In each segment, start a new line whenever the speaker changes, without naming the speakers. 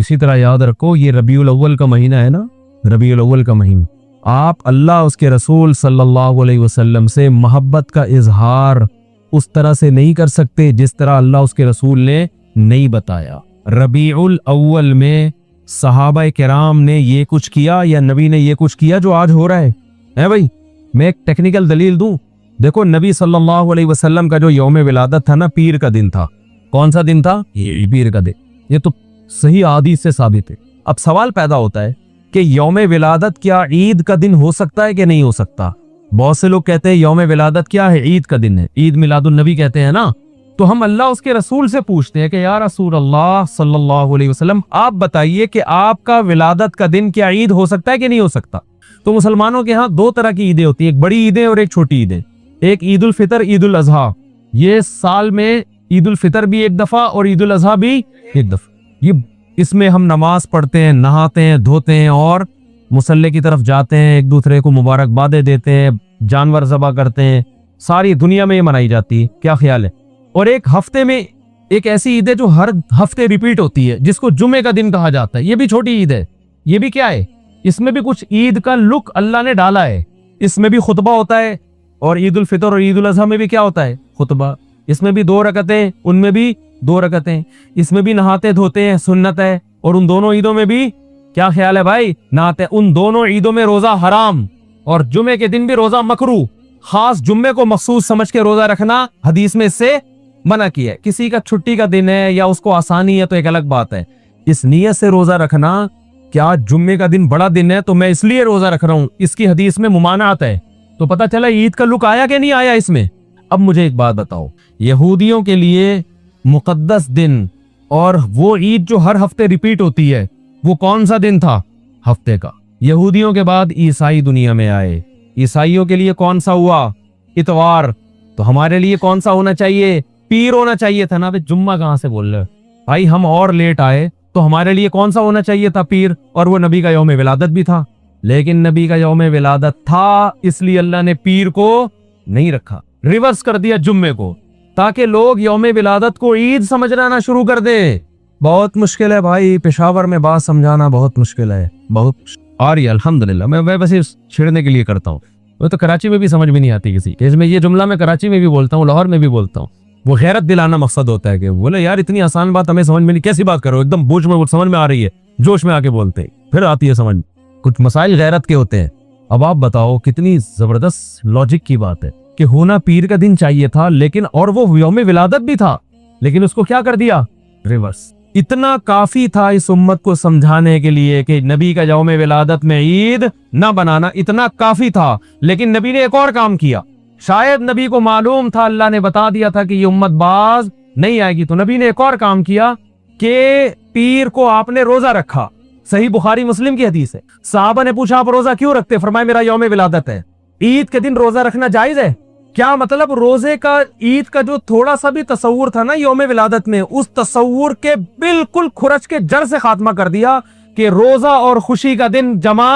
इसी तरह याद रखो, ये रबीउल अव्वल का महीना है ना, रबीउल अव्वल का महीना, आप अल्लाह उसके रसूल सल्लल्लाहु अलैहि वसल्लम से मोहब्बत का इजहार उस तरह से नहीं कर सकते जिस तरह अल्लाह उसके रसूल ने नहीं बताया। रबीउल अव्वल में सहाबा किराम ने ये कुछ किया या नबी ने ये कुछ किया जो आज हो रहा है भाई। मैं एक टेक्निकल दलील दूं, देखो नबी सल्लल्लाहु अलैहि वसल्लम का जो यौम विलादत था ना, पीर का दिन था। कौन सा दिन था? ये पीर का दिन। ये तो सही हदीस से साबित है। अब सवाल पैदा होता है कि यौम विलादत क्या ईद का दिन हो सकता है कि नहीं हो सकता? बहुत से लोग कहते हैं यौम विलादत क्या है, ईद का दिन है, ईद मिलादुन नबी कहते हैं ना। तो हम अल्लाह उसके रसूल से पूछते हैं कि या रसूल अल्लाह सल्लल्लाहु अलैहि वसल्लम, आप बताइए कि आपका विलादत का दिन क्या ईद हो सकता है कि नहीं हो सकता? तो मुसलमानों के यहाँ दो तरह की ईदें होती है, एक बड़ी ईदें और एक छोटी ईदें। एक ईद उल फितर, ईद उल अजहा। ये साल में ईद उल फितर भी एक दफा और ईद उल अजहा भी एक दफा। ये इसमें हम नमाज पढ़ते हैं, नहाते हैं, धोते हैं और मुसल्ले की तरफ जाते हैं, एक दूसरे को मुबारकबादें देते हैं, जानवर ज़बह करते हैं। सारी दुनिया में ये मनाई जाती है। क्या ख्याल है? और एक हफ्ते में एक ऐसी ईद है जो हर हफ्ते रिपीट होती है, जिसको जुमे का दिन कहा जाता है। ये भी छोटी ईद है। ये भी क्या है? इसमें भी कुछ ईद का लुक अल्लाह ने डाला है। इसमें भी खुतबा होता है और ईद उल फितर और ईद उल अजहा में भी क्या होता है? खुतबा। इसमें भी 2 रकतें, उनमें भी 2 रकतें। इसमें भी नहाते धोते हैं, सुन्नत है। और उन दोनों ईदों में भी क्या ख्याल है भाई? नहाते। उन दोनों ईदों में रोजा हराम और जुमे के दिन भी रोजा मकरू। खास जुम्मे को मखसूस समझ के रोजा रखना हदीस में इससे मना किया है। किसी का छुट्टी का दिन है या उसको आसानी है तो एक अलग बात है। इस नियत से रोजा रखना, क्या जुम्मे का दिन बड़ा दिन है तो मैं इसलिए रोजा रख रहा हूं, इसकी हदीस में मुमानात है। तो पता चला ईद का लुक आया कि नहीं आया इसमें। अब मुझे एक बात बताओ, यहूदियों के लिए मुकद्दस दिन और वो ईद जो हर हफ्ते रिपीट होती है, वो कौन सा दिन था हफ्ते का? यहूदियों के बाद ईसाई दुनिया में आए। ईसाइयों के लिए कौन सा हुआ? इतवार। तो हमारे लिए कौन सा होना चाहिए? पीर होना चाहिए था ना। जुम्मा कहां से बोल रहे भाई? हम और लेट आए तो हमारे लिए कौन सा होना चाहिए था? पीर। और वो नबी का यौम विलादत भी था। लेकिन नबी का यौम विलादत था, इसलिए अल्लाह ने पीर को नहीं रखा, रिवर्स कर दिया जुम्मे को, ताकि लोग यौम विलादत को ईद समझना ना शुरू कर दे। बहुत मुश्किल है भाई, पेशावर में बात समझाना बहुत मुश्किल है, बहुत। और ये अल्हम्दुलिल्लाह मैं बस ये छेड़ने के लिए करता हूँ। वो तो कराची में भी समझ में नहीं आती किसी के। इसमें ये जुमला मैं कराची में भी बोलता हूँ, लाहौर में भी बोलता हूँ। वो गैरत दिलाना मकसद होता है कि बोले यार इतनी आसान बात हमें समझ में नहीं, कैसी बात करो, एकदम बोझ में समझ में आ रही है, जोश में आके बोलते हैं, फिर आती है समझ। कुछ मसाइल गैरत के होते हैं। अब आप बताओ कितनी जबरदस्त लॉजिक की बात है कि होना पीर का दिन चाहिए था, लेकिन और वो यौम विलादत भी था, लेकिन उसको क्या कर दिया? रिवर्स। इतना काफी था इस उम्मत को समझाने के लिए कि नबी का यौम विलादत में ईद न बनाना, इतना काफी था। लेकिन नबी ने एक और काम किया। शायद नबी को मालूम था, अल्लाह ने बता दिया था कि ये उम्मत बाज नहीं आएगी, तो नबी ने एक और काम किया कि पीर को आपने रोजा रखा। सही बुखारी मुस्लिम की हदीस है। साहबा ने पूछा आप रोजा क्यों रखते? फरमाया मेरा यौम विलादत है। ईद के दिन रोजा रखना जायज है? क्या मतलब? रोजे का, ईद का जो थोड़ा सा भी तस्वुर था ना यौम विलादत में, उस तस्वुर के बिल्कुल खुरच के जड़ से खात्मा कर दिया कि रोजा और खुशी का दिन जमा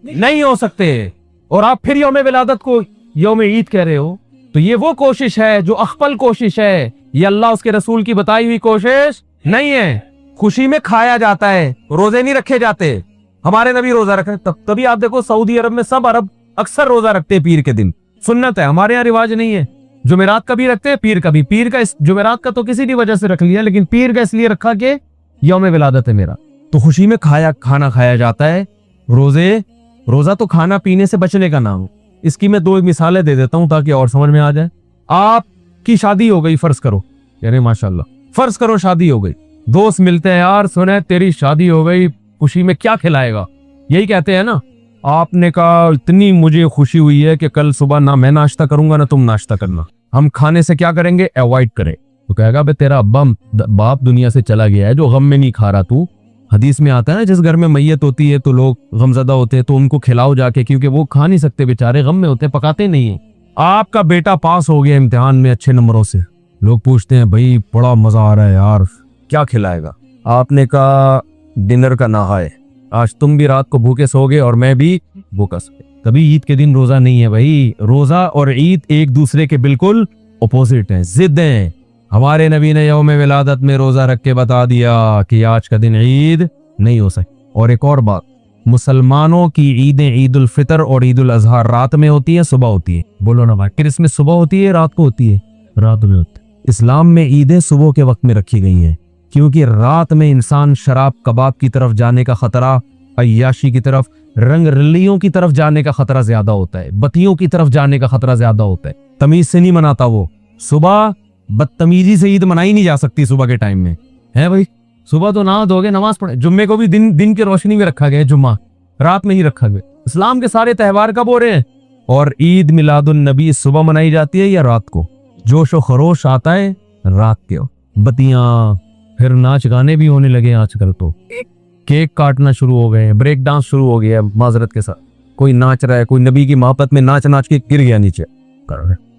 नहीं हो सकते, और आप फिर यौम विलादत को यौम ईद कह रहे हो। तो ये वो कोशिश है जो अख्फल कोशिश है, ये अल्लाह उसके रसूल की बताई हुई कोशिश नहीं है। खुशी में खाया जाता है, रोजे नहीं रखे जाते। हमारे नबी रोजा रखे, तभी आप देखो सऊदी अरब में सब अरब अक्सर रोजा रखते हैं पीर के दिन, सुन्नत है। हमारे यहाँ रिवाज नहीं है। जुमेरात का भी रखते हैं, पीर का भी। पीर का, जुमेरात का तो किसी भी वजह से रख लिया, लेकिन पीर का इसलिए रखा कि यौम विलादत है मेरा। तो खुशी में खाना खाया जाता है। रोजा तो खाना पीने से बचने का नाम। इसकी मैं 2 मिसालें दे देता हूं ताकि और समझ में आ जाए। आपकी शादी हो गई, फर्ज करो, यानी माशाल्लाह, फर्ज करो शादी हो गई। दोस्त मिलते हैं, यार सुने तेरी शादी हो गई, खुशी में क्या खिलाएगा? यही कहते हैं ना। आपने कहा इतनी मुझे खुशी हुई है कि कल सुबह ना मैं नाश्ता करूंगा ना तुम नाश्ता करना, हम खाने से क्या करेंगे? अवॉइड करें। तो कहेगा बे तेरा बाप दुनिया से चला गया है जो गम में नहीं खा रहा तू। हदीस में आता है ना, जिस घर में मैयत होती है तो लोग गमजदा होते हैं, तो उनको खिलाओ जाके, क्योंकि वो खा नहीं सकते बेचारे, गम में होते, पकाते नहीं है। आपका बेटा पास हो गया इम्तिहान में अच्छे नंबरों से, लोग पूछते हैं भाई बड़ा मजा आ रहा है यार, क्या खिलाएगा? आपने कहा डिनर का ना है, आज तुम भी रात को भूखे सोगे और मैं भी भूखा सोगे। तभी ईद के दिन रोजा नहीं है भाई। रोजा और ईद एक दूसरे के बिल्कुल अपोजिट हैं, जिद हैं। हमारे नबी ने यौम विलादत में रोजा रख के बता दिया कि आज का दिन ईद नहीं हो सकती। और एक और बात, मुसलमानों की ईदें ईद उल फितर और ईद उल अजहा रात में होती है, सुबह होती है? बोलो ना भाई, फिर इसमें सुबह होती है रात को होती है? रात में होती है। इस्लाम में ईदें सुबह के वक्त में रखी गई हैं, क्योंकि रात में इंसान शराब कबाब की तरफ जाने का खतरा, अय्याशी की तरफ, रंग रलियों की तरफ जाने का खतरा ज्यादा होता है, बत्तियों की तरफ जाने का खतरा ज्यादा होता है। तमीज से नहीं मनाता वो। सुबह बदतमीजी से ईद मनाई नहीं जा सकती सुबह के टाइम में, है भाई? सुबह तो नहा धोगे नमाज पढ़े। जुम्मे को भी दिन की रोशनी में रखा गया है, जुम्मा रात में ही रखा गया। इस्लाम के सारे त्योहार कब हो रहे हैं? और ईद मिलादुन नबी सुबह मनाई जाती है या रात को? जोश और खरोश आता है रात के, बत्तियां, फिर नाच गाने भी होने लगे आजकल तो, केक काटना शुरू हो गए, ब्रेक डांस शुरू हो गया माजरत के साथ। कोई नाच रहा है, कोई नबी की मोहब्बत में नाच नाच के गिर गया नीचे,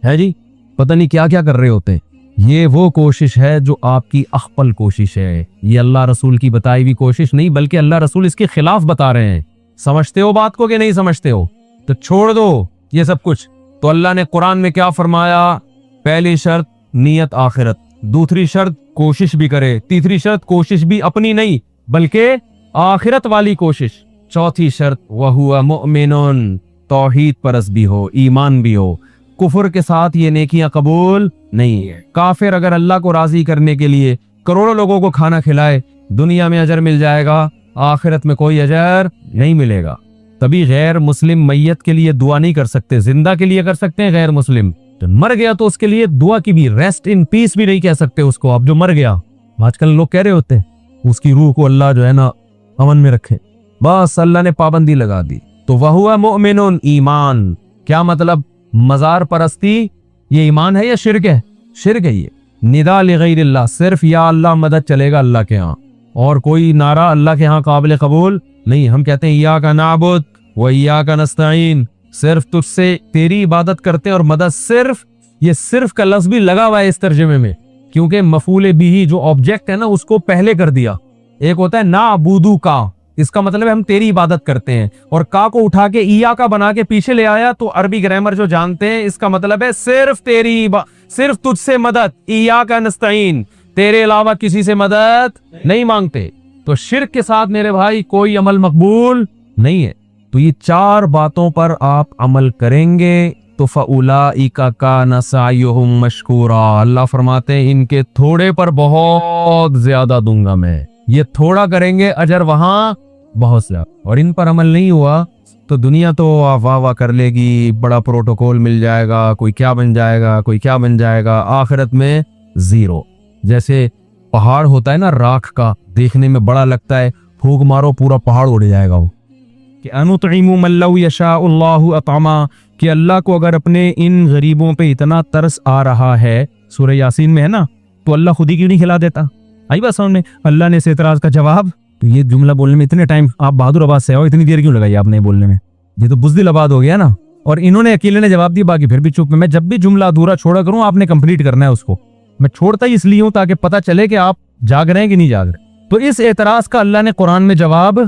है जी, पता नहीं क्या क्या कर रहे होते हैं। ये वो कोशिश है जो आपकी अख्पल कोशिश है, ये अल्लाह रसूल की बताई हुई कोशिश नहीं, बल्कि अल्लाह रसूल इसके खिलाफ बता रहे हैं। समझते हो बात को कि नहीं समझते हो? तो छोड़ दो ये सब कुछ। तो अल्लाह ने कुरान में क्या फरमाया? पहली शर्त नियत आखिरत, दूसरी शर्त कोशिश भी करे, तीसरी शर्त कोशिश भी अपनी नहीं बल्कि आखिरत वाली कोशिश, चौथी शर्त वहुवा मुमिनुन, तौहीद परस भी हो, ईमान भी हो। कुफर के साथ ये नेकियां कबूल नहीं है। काफिर अगर अल्लाह को राजी करने के लिए करोड़ों लोगों को खाना खिलाए, दुनिया में अजर मिल जाएगा, आखिरत में कोई अजर नहीं मिलेगा। तभी गैर मुस्लिम मैयत के लिए दुआ नहीं कर सकते, जिंदा के लिए कर सकते हैं। गैर मुस्लिम तो मर गया तो उसके लिए दुआ की भी, रेस्ट इन पीस भी नहीं कह सकते उसको। अब जो मर गया, आजकल लोग कह रहे होते हैं उसकी रूह को अल्लाह जो है ना अमन में रखे, बस अल्लाह ने पाबंदी लगा दी। तो वहुवा मुमिनुन, ईमान क्या मतलब? मजार परस्ती ये ईमान है या शिरक है? शिरक है ये। निदा लिगैरिल्लाह, सिर्फ या अल्लाह मदद चलेगा अल्लाह के यहाँ, और कोई नारा अल्लाह के यहाँ काबिल कबूल नहीं। हम कहते हैं इय्याका नअबुद व इय्याका नस्तईन, सिर्फ तुझसे तेरी इबादत करते हैं और मदद सिर्फ, ये सिर्फ का लफ्ज भी लगा हुआ है इस तर्जुमे में, क्योंकि मफूल बिही जो ऑब्जेक्ट है ना उसको पहले कर दिया। एक होता है नाबुदू का, इसका मतलब है हम तेरी इबादत करते हैं, और का को उठा के इया का बना के पीछे ले आया, तो अरबी ग्रामर जो जानते हैं इसका मतलब है सिर्फ तेरी, सिर्फ तुझसे मदद, इया का नस्तईन, तेरे अलावा किसी से मदद नहीं मांगते। तो शिर्क के साथ मेरे भाई कोई अमल मकबूल नहीं है। तो ये चार बातों पर आप अमल करेंगे तो फउलाइका काना सायुहुम मशकूरा, अल्लाह फरमाते हैं इनके थोड़े पर बहुत ज्यादा दूंगा मैं। ये थोड़ा करेंगे अजर वहां बहुत ज्यादा। और इन पर अमल नहीं हुआ तो दुनिया तो वाह वाह कर लेगी, बड़ा प्रोटोकॉल मिल जाएगा, कोई क्या बन जाएगा, कोई क्या बन जाएगा, आखिरत में जीरो। जैसे पहाड़ होता है ना राख का, देखने में बड़ा लगता है, फूंक मारो पूरा पहाड़ उड़ जाएगा वो। कि अनुतइमु मल्लहु यशाउल्लाहु अतमा, कि अल्लाह को अगर अपने इन गरीबों पे इतना तरस आ रहा है, सूरह यासीन में है ना, तो अल्लाह खुद ही क्यों नहीं खिला देता? आई बात समझ में? अल्लाह ने इस एतराज का जवाब, तो ये जुमला बोलने में इतने टाइम, आप बहादुर आबाद से हो, इतनी देर क्यों लगाई आपने बोलने में? ये तो बुज़दिल आबाद हो गया ना। और इन्होंने अकेले ने जवाब दिया, बाकी फिर भी चुप। मैं जब भी जुमला अधूरा छोड़ा करूं आपने कंप्लीट करना है उसको। मैं छोड़ता ही इसलिए हूं ताकि पता चले कि आप जाग रहे हैं कि नहीं जाग रहे। तो इस एतराज का अल्लाह ने कुरान में जवाब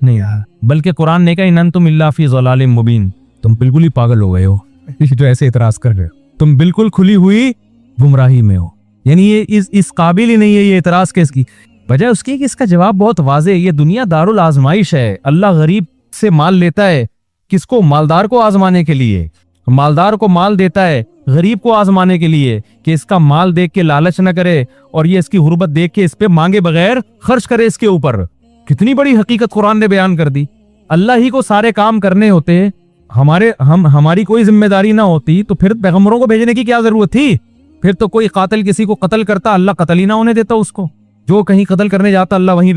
नहीं आया, बल्कि कुरान ने कहा इन अंतुम इल्ला फी ज़लालिम मुबीन, तुम बिल्कुल ही पागल हो गए हो जो ऐसे एतराज कर रहे हो, तुम बिल्कुल खुली हुई गुमराही में हो। यानी ये इस काबिल ही नहीं है ये एतराज के, इसकी वजह उसकी कि इसका जवाब बहुत वाज़ेह है। ये दुनिया दारुल आजमाइश है। अल्लाह गरीब से माल लेता है, किसको? मालदार को आजमाने के लिए। मालदार को माल देता है गरीब को आजमाने के लिए, कि इसका माल देख के लालच न करे और ये इसकी गुर्बत देख के इस पे मांगे बगैर खर्च करे इसके ऊपर। कितनी बड़ी हकीकत कुरान ने बयान कर दी। अल्लाह ही को सारे काम करने होते, हमारी कोई जिम्मेदारी ना होती तो फिर पैगंबरों को भेजने की क्या जरूरत थी? फिर तो कोई कातिल किसी को कत्ल करता, अल्लाह कत्ल ही ना होने देता उसको। जो कहीं कत्ल करने जाता अल्लाह वहीं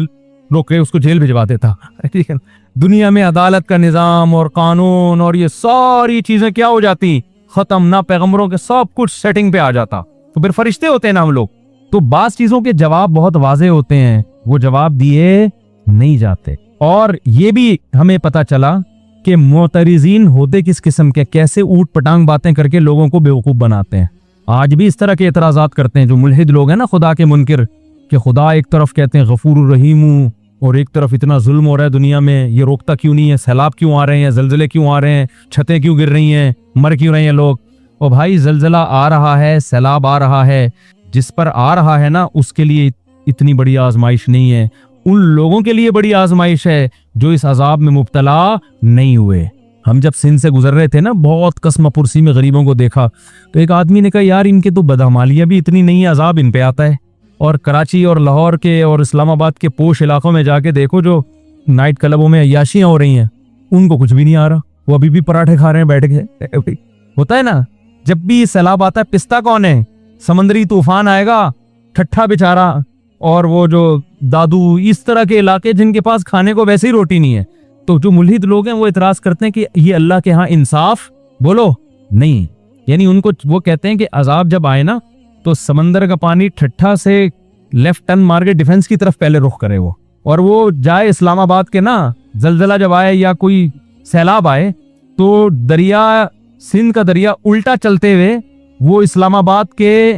रोक के उसको जेल भिजवा देता। ठीक है, दुनिया में अदालत का निजाम और कानून और ये सारी चीजें क्या हो जाती? खत्म। ना पैगंबरों के सब कुछ सेटिंग पे आ जाता, तो फिर फरिश्ते होते हैं ना हम लोग। तो बास चीजों के जवाब बहुत वाज़ेह होते हैं, वो जवाब दिए नहीं जाते। और ये भी हमें पता चला कि मोतरिजीन होते किस किस्म के, कैसे ऊट पटांग बातें करके लोगों को बेवकूफ बनाते हैं। आज भी इस तरह के एतराजात करते हैं जो मुल्हिद लोग हैं ना, खुदा के मुनकिर, कि खुदा एक तरफ कहते हैं गफूर रहीम और एक तरफ इतना जुल्म हो रहा है दुनिया में, ये रोकता क्यों नहीं है, सैलाब क्यों आ रहे हैं, जलजले क्यों आ रहे हैं, छतें क्यों गिर रही हैं, मर क्यों रहे हैं लोग। और भाई जलजला आ रहा है, सैलाब आ रहा है, जिस पर आ रहा है ना उसके लिए इतनी बड़ी आजमाइश नहीं है। उन लोगों के लिए बड़ी आजमाइश है जो इस अजाब में मुब्तला नहीं हुए। हम जब सिंध से गुजर रहे थे ना, बहुत कस्म पुरसी में गरीबों को देखा, तो एक आदमी ने कहा यार इनके तो बदअमालियां भी इतनी नहीं है, अजाब इन पे आता है। और कराची और लाहौर के और इस्लामाबाद के पोश इलाकों में जाके देखो, जो नाइट क्लबों में अय्याशियां हो रही हैं, उनको कुछ भी नहीं आ रहा, वो अभी भी पराठे खा रहे हैं बैठ के। होता है ना, जब भी सैलाब आता है पिसता कौन है? समंदरी तूफान आएगा, ठट्ठा बेचारा और वो जो दादू, इस तरह के इलाके जिनके पास खाने को वैसे ही रोटी नहीं है। तो जो मुल्हिद लोग हैं वो इतराज करते हैं कि ये अल्लाह के यहाँ इंसाफ बोलो नहीं, यानी उनको वो कहते हैं कि अजाब जब आए ना तो समंदर का पानी ठट्ठा से लेफ्ट टर्न मार के डिफेंस की तरफ पहले रुख करे वो, और वो जाए इस्लामाबाद के ना, जलजला जब आए या कोई सैलाब आए तो दरिया, सिंध का दरिया उल्टा चलते हुए वो इस्लामाबाद के,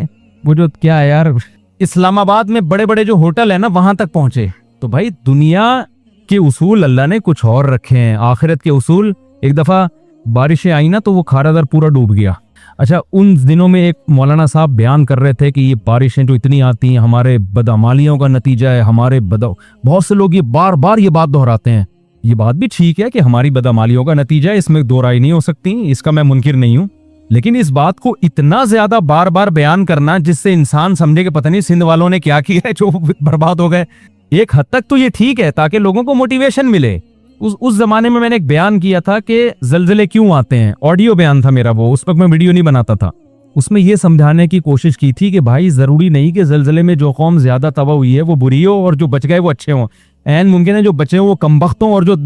वो जो क्या है यार, इस्लामाबाद में बड़े बड़े जो होटल है ना वहां तक पहुंचे। तो भाई दुनिया के उसूल अल्लाह ने कुछ और रखे हैं, आखिरत के उसूल। एक दफा बारिशें आई ना तो वो खारादर पूरा डूब गया। अच्छा, उन दिनों में एक मौलाना साहब बयान कर रहे थे कि ये बारिशें जो इतनी आती हैं हमारे बदअमालियों का नतीजा है, हमारे बहुत से लोग ये बार बार ये बात दोहराते हैं। ये बात भी ठीक है कि हमारी बदअमालियों का नतीजा है, इसमें दो राय नहीं हो सकती, इसका मैं मुनकिर नहीं हूं। लेकिन इस बात को इतना ज्यादा बार बार बयान करना जिससे इंसान समझे कि पता नहीं सिंध वालों ने क्या किया है जो बर्बाद हो गए, एक हद तक तो ये ठीक है ताकि लोगों को मोटिवेशन मिले। उस जमाने में मैंने एक बयान किया था कि जलजले क्यों आते हैं, ऑडियो बयान था मेरा वो, उस वक्त मैं वीडियो नहीं बनाता था। उसमें ये समझाने की कोशिश की थी कि भाई जरूरी नहीं कि जलजले में जो कौम ज्यादा तबाह हुई है वो बुरी हो और जो बच गए वो अच्छे हों। ऐन मुमकिन है जो बचे हो वो कमबख्त हों और जो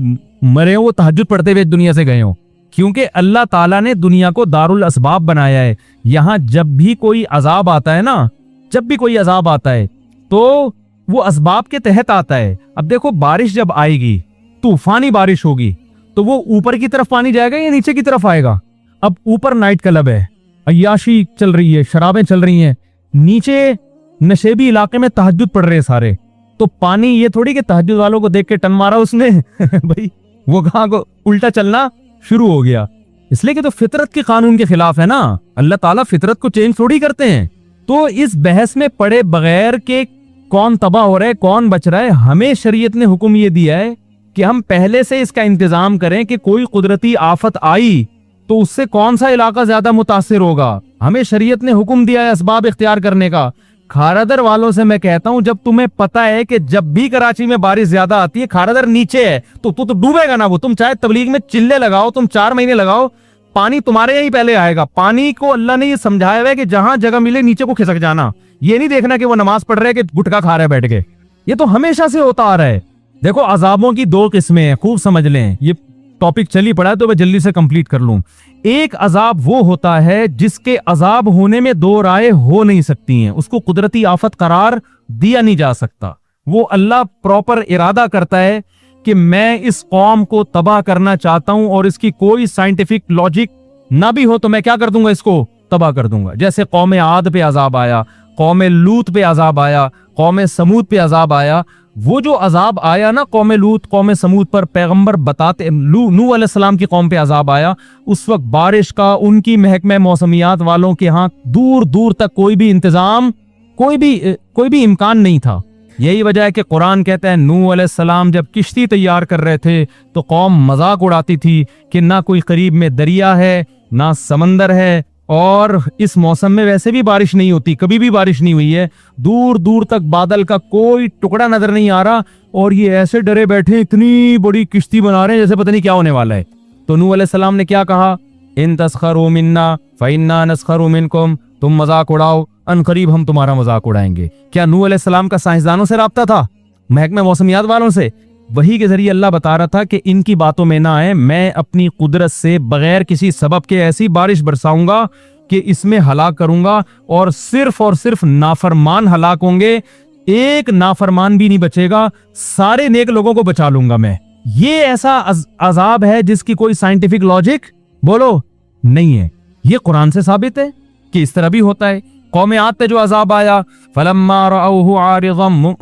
मरे हो वो तहज्जुद पढ़ते हुए दुनिया से गए हों। क्योंकि अल्लाह ताला ने दुनिया को दारुल असबाब बनाया है। यहाँ जब भी कोई अजाब आता है ना, जब भी कोई अजाब आता है तो वो असबाब के तहत आता है। अब देखो बारिश जब आएगी, तूफानी बारिश होगी, तो वो ऊपर की तरफ पानी जाएगा या नीचे की तरफ आएगा? अब ऊपर नाइट क्लब है, अय्याशी चल रही है, शराबें चल रही हैं, नीचे नशेबी इलाके में तहज्जुद पढ़ रहे हैं सारे, तो पानी ये थोड़ी कि तहज्जुद वालों को देख के टन मारा उसने भाई वो कहाँ को उल्टा चलना शुरू हो गया। इसलिए कि तो फितरत के कानून के खिलाफ है ना, अल्लाह ताला फितरत को चेंज थोड़ी करते हैं। तो इस बहस में पड़े बगैर के कौन तबाह हो रहा है कौन बच रहा है, हमें शरीयत ने हुक्म ये दिया है कि हम पहले से इसका इंतजाम करें कि कोई कुदरती आफत आई तो उससे कौन सा इलाका ज्यादा मुतासिर होगा। हमें शरीयत ने हुक्म दिया है असबाब इख्तियार करने का। खारादर वालों से मैं कहता हूं, जब तुम्हें पता है कि जब भी कराची में बारिश ज्यादा आती है, खारादर नीचे है, तो तू तो डूबेगा ना। वो तुम चाहे तबलीग में चिल्ले लगाओ, तुम 4 महीने लगाओ, पानी तुम्हारे यहीं पहले आएगा। पानी को अल्लाह ने ये समझाया है कि जहां जगह मिले नीचे को खिसक जाना। ये नहीं देखना कि वो नमाज पढ़ रहे हैं कि गुटखा खा रहे हैं बैठ के। ये तो हमेशा से होता आ रहा है। देखो अजाबों की 2 किस्में हैं, खूब समझ लें। ये टॉपिक चली पड़ा है तो मैं जल्दी से कंप्लीट कर लूं। एक अजाब वो होता है जिसके अजाब होने में 2 राय हो नहीं सकती हैं, उसको कुदरती आफत करार दिया नहीं जा सकता। वो अल्लाह प्रॉपर इरादा करता है कि मैं इस कौम को तबाह करना चाहता हूं और इसकी कोई साइंटिफिक लॉजिक ना भी हो तो मैं क्या कर दूंगा, इसको तबाह कर दूंगा। जैसे कौम आद पे अजाब आया, कौम लूत पे अजाब आया, कौम समूद पे अजाब आया। वो जो अजाब आया ना कौम लूत कौम समूद पर, पैगंबर बताते नूह अलैहिस्सलाम की कौम पे अजाब आया, उस वक्त बारिश का उनकी महकमे मौसमियात वालों के यहाँ दूर दूर तक कोई भी इंतजाम, कोई भी इम्कान नहीं था। यही वजह है कि कुरान कहता है नूह अलैहिस्सलाम जब किश्ती तैयार कर रहे थे तो कौम मजाक उड़ाती थी कि ना कोई करीब में दरिया है ना समंदर है, और इस मौसम में वैसे भी बारिश नहीं होती, कभी भी बारिश नहीं हुई है, दूर दूर तक बादल का कोई टुकड़ा नजर नहीं आ रहा, और ये ऐसे डरे बैठे इतनी बड़ी किश्ती बना रहे हैं जैसे पता नहीं क्या होने वाला है। तो नूह अलैहिस्सलाम ने क्या कहा, इन तस्खरू मिन्ना फइन्ना नस्खरू मिनकुम, तुम मजाक उड़ाओ अनकरीब हम तुम्हारा मजाक उड़ाएंगे। क्या नूह अलैहिस्सलाम का साइंसदानों से राब्ता था, महकमे मौसमियात वालों से? वही के जरिए अल्लाह बता रहा था कि इनकी बातों में ना आए, मैं अपनी कुदरत से बगैर किसी सबब के ऐसी बारिश बरसाऊंगा कि इसमें हलाक करूंगा, और सिर्फ नाफरमान हलाक होंगे, एक नाफरमान भी नहीं बचेगा, सारे नेक लोगों को बचा लूंगा मैं। ये ऐसा अजाब है जिसकी कोई साइंटिफिक लॉजिक बोलो नहीं है। ये कुरान से साबित है कि इस तरह भी होता है। कौम आद पे जो अजाब आया, फलम्मा रअऊहु आरिज़न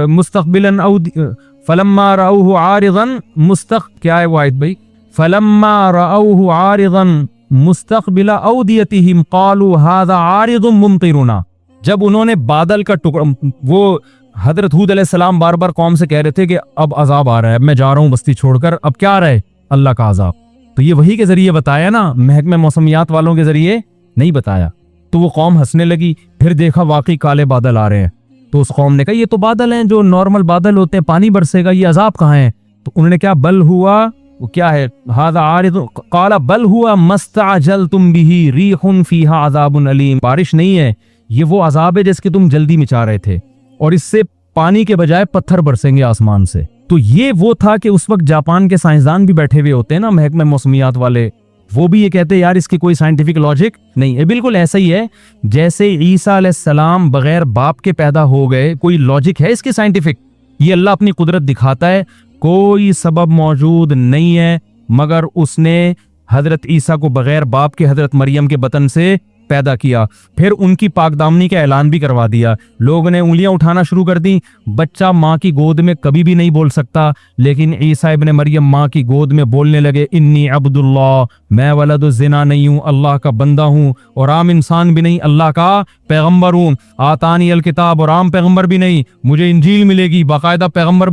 मुस्तक़बिलन फलम्मा रअऊहु आरिज़न क्या है वो आयत भाई, फलम्मा रअऊहु आरिज़न मुस्तक़बिला औदियतिहिम क़ालू हाज़ा आरिज़ुम मुमतिरुना। जब उन्होंने बादल का टुकड़ा, वो حضرت ہود علیہ السلام بار بار قوم سے کہہ رہے تھے کہ اب عذاب آ رہا ہے، اب میں جا رہا ہوں بستی چھوڑ کر، اب کیا آ رہا ہے؟ اللہ کا عذاب۔ تو یہ وحی کے ذریعے بتایا نا، محکمہ موسمیات والوں کے ذریعے نہیں بتایا۔ تو وہ قوم ہنسنے لگی، پھر دیکھا واقعی کالے بادل آ رہے ہیں، تو اس قوم نے کہا یہ تو بادل ہیں جو نارمل بادل ہوتے ہیں، پانی برسے گا، یہ عذاب کہاں ہے؟ تو انہوں نے کیا بل ہوا، وہ کیا ہے، ھذا عارض قال بل ہوا مستعجلتم به ریح فیہا عذاب علیم، بارش نہیں ہے، یہ وہ عذاب ہے جس کی تم جلدی مچا رہے تھے، اور اس سے پانی کے بجائے پتھر برسیں گے آسمان سے۔ تو یہ وہ تھا کہ اس وقت جاپان کے سائنسدان بھی بیٹھے ہوئے ہوتے ہیں نا، محکمہ موسمیات والے، وہ بھی یہ کہتے ہیں یار اس کی کوئی سائنٹیفک لاجک نہیں ہے۔ بالکل ایسا ہی ہے جیسے عیسیٰ علیہ السلام بغیر باپ کے پیدا ہو گئے، کوئی لاجک ہے اس کی سائنٹیفک؟ یہ اللہ اپنی قدرت دکھاتا ہے، کوئی سبب موجود نہیں ہے مگر اس نے حضرت عیسیٰ کو بغیر باپ کے حضرت مریم کے بطن سے پیدا کیا، پھر ان کی پاک دامنی کا اعلان بھی کروا دیا، لوگ نے انگلیاں اٹھانا شروع کر دی، بچہ ماں کی گود میں کبھی بھی نہیں بول سکتا، لیکن عیسیٰ ابن مریم ماں کی گود میں بولنے لگے، انی عبد اللہ، میں ولد الزنا نہیں ہوں، اللہ کا بندہ ہوں، اور عام انسان بھی نہیں، اللہ کا پیغمبر ہوں، آتانی الکتاب، اور عام پیغمبر بھی نہیں، مجھے انجیل ملے گی، باقاعدہ پیغمبر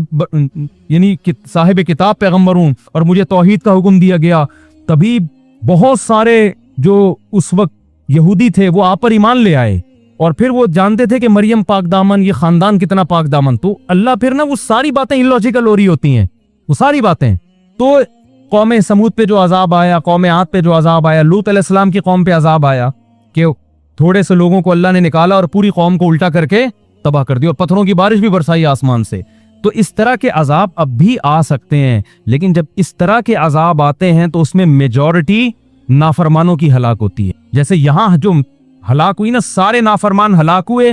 یعنی صاحب کتاب پیغمبر ہوں، اور مجھے توحید کا حکم دیا گیا۔ تبھی بہت سارے جو اس وقت یہودی تھے وہ آپ پر ایمان لے آئے، اور پھر وہ جانتے تھے کہ مریم پاک دامن، یہ خاندان کتنا پاک دامن، تو اللہ پھر نا وہ ساری باتیں illogical ہو رہی ہوتی ہیں، وہ ساری باتیں۔ تو قوم سمود پہ جو عذاب آیا، قوم عاد پہ جو عذاب آیا، لوط علیہ السلام کی قوم پہ عذاب آیا کہ تھوڑے سے لوگوں کو اللہ نے نکالا اور پوری قوم کو الٹا کر کے تباہ کر دیا، اور پتھروں کی بارش بھی برسائی آسمان سے۔ تو اس طرح کے عذاب اب بھی آ سکتے ہیں، لیکن جب اس طرح کے عذاب آتے ہیں تو اس میں میجورٹی نافرمانوں کی ہلاک ہوتی ہے۔ جیسے یہاں جو ہلاک ہوئی نا، سارے نافرمان ہلاک ہوئے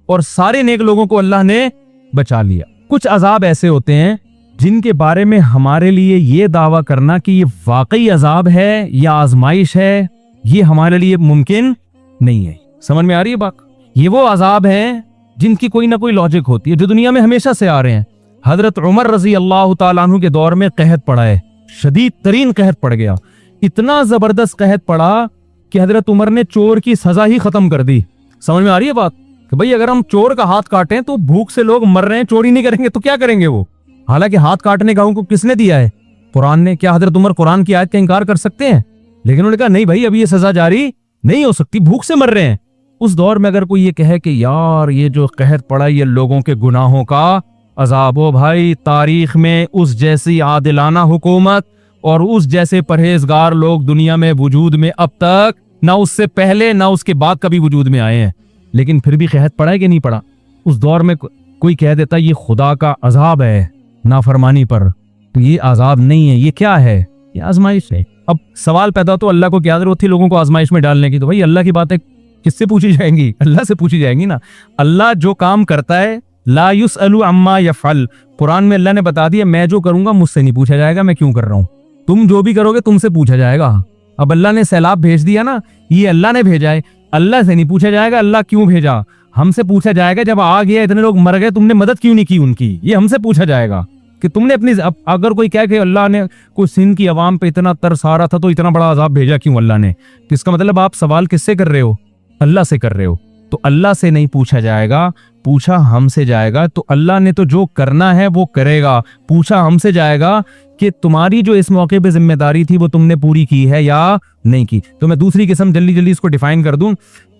اور سارے نیک لوگوں کو اللہ نے بچا لیا۔ کچھ عذاب ایسے ہوتے ہیں جن کے بارے میں ہمارے لیے یہ دعویٰ کرنا کہ یہ واقعی عذاب ہے یا آزمائش ہے، یہ ہمارے لیے ممکن نہیں ہے۔ سمجھ میں آ رہی ہے بات؟ یہ وہ عذاب ہیں جن کی کوئی نہ کوئی لاجک ہوتی ہے، جو دنیا میں ہمیشہ سے آ رہے ہیں۔ حضرت عمر رضی اللہ تعالیٰ عنہ کے دور میں قحط پڑا ہے، شدید ترین قحط پڑ گیا، اتنا زبردست قحط پڑا کہ حضرت عمر نے چور کی سزا ہی ختم کر دی۔ سمجھ میں آ رہی ہے بات؟ کہ بھئی اگر ہم چور کا ہاتھ کاٹیں تو بھوک سے لوگ مر رہے ہیں، چوری نہیں کریں گے تو کیا کریں گے وہ؟ حالانکہ ہاتھ کاٹنے کا حکم کس نے دیا ہے؟ قرآن نے۔ کیا حضرت عمر قرآن کی آیت کا انکار کر سکتے ہیں؟ لیکن انہوں نے کہا نہیں بھائی، ابھی یہ سزا جاری نہیں ہو سکتی، بھوک سے مر رہے ہیں۔ اس دور میں اگر کوئی یہ کہے کہ یار یہ جو قحط پڑا یہ لوگوں کے گناہوں کا عذاب ہو، بھائی تاریخ میں اس جیسی عادلانہ حکومت اور اس جیسے پرہیزگار لوگ دنیا میں وجود میں اب تک نہ اس سے پہلے نہ اس کے بعد کبھی وجود میں آئے ہیں، لیکن پھر بھی قحط پڑا ہے کہ نہیں پڑا؟ اس دور میں کوئی کہہ دیتا یہ خدا کا عذاب ہے نافرمانی پر، تو یہ عذاب نہیں ہے، یہ کیا ہے؟ یہ آزمائش ہے۔ اب سوال پیدا تو اللہ کو کیا ضرورت تھی لوگوں کو آزمائش میں ڈالنے کی؟ تو بھائی اللہ کی باتیں کس سے پوچھی جائیں گی؟ اللہ سے پوچھی جائیں گی نا۔ اللہ جو کام کرتا ہے لا یسأل عما یفعل، قرآن میں اللہ نے بتا دیا میں جو کروں گا مجھ سے نہیں پوچھا جائے گا میں کیوں کر رہا ہوں، تم جو بھی کرو گے تم سے پوچھا جائے گا۔ اب اللہ نے سیلاب بھیج دیا نا، یہ اللہ نے بھیجا ہے، اللہ سے نہیں پوچھا جائے گا اللہ کیوں بھیجا، ہم سے پوچھا جائے گا جب آ گیا اتنے لوگ مر گئے تم نے مدد کیوں نہیں کی ان کی، یہ ہم سے پوچھا جائے گا کہ تم نے اپنی اگر کوئی کہے کہ اللہ نے کوئی سندھ کی عوام پہ اتنا ترس آ رہا تھا تو اتنا بڑا عذاب بھیجا کیوں اللہ نے، تو اس کا مطلب آپ سوال کس سے کر رہے ہو؟ اللہ سے کر رہے ہو۔ تو اللہ سے نہیں پوچھا جائے گا، پوچھا ہم سے جائے گا، تو اللہ نے تو جو کرنا ہے وہ کرے گا، پوچھا ہم سے جائے گا کہ تمہاری جو اس موقع پہ ذمہ داری تھی وہ تم نے پوری کی ہے یا نہیں کی۔ تو میں دوسری قسم جلدی اس کو ڈیفائن کر دوں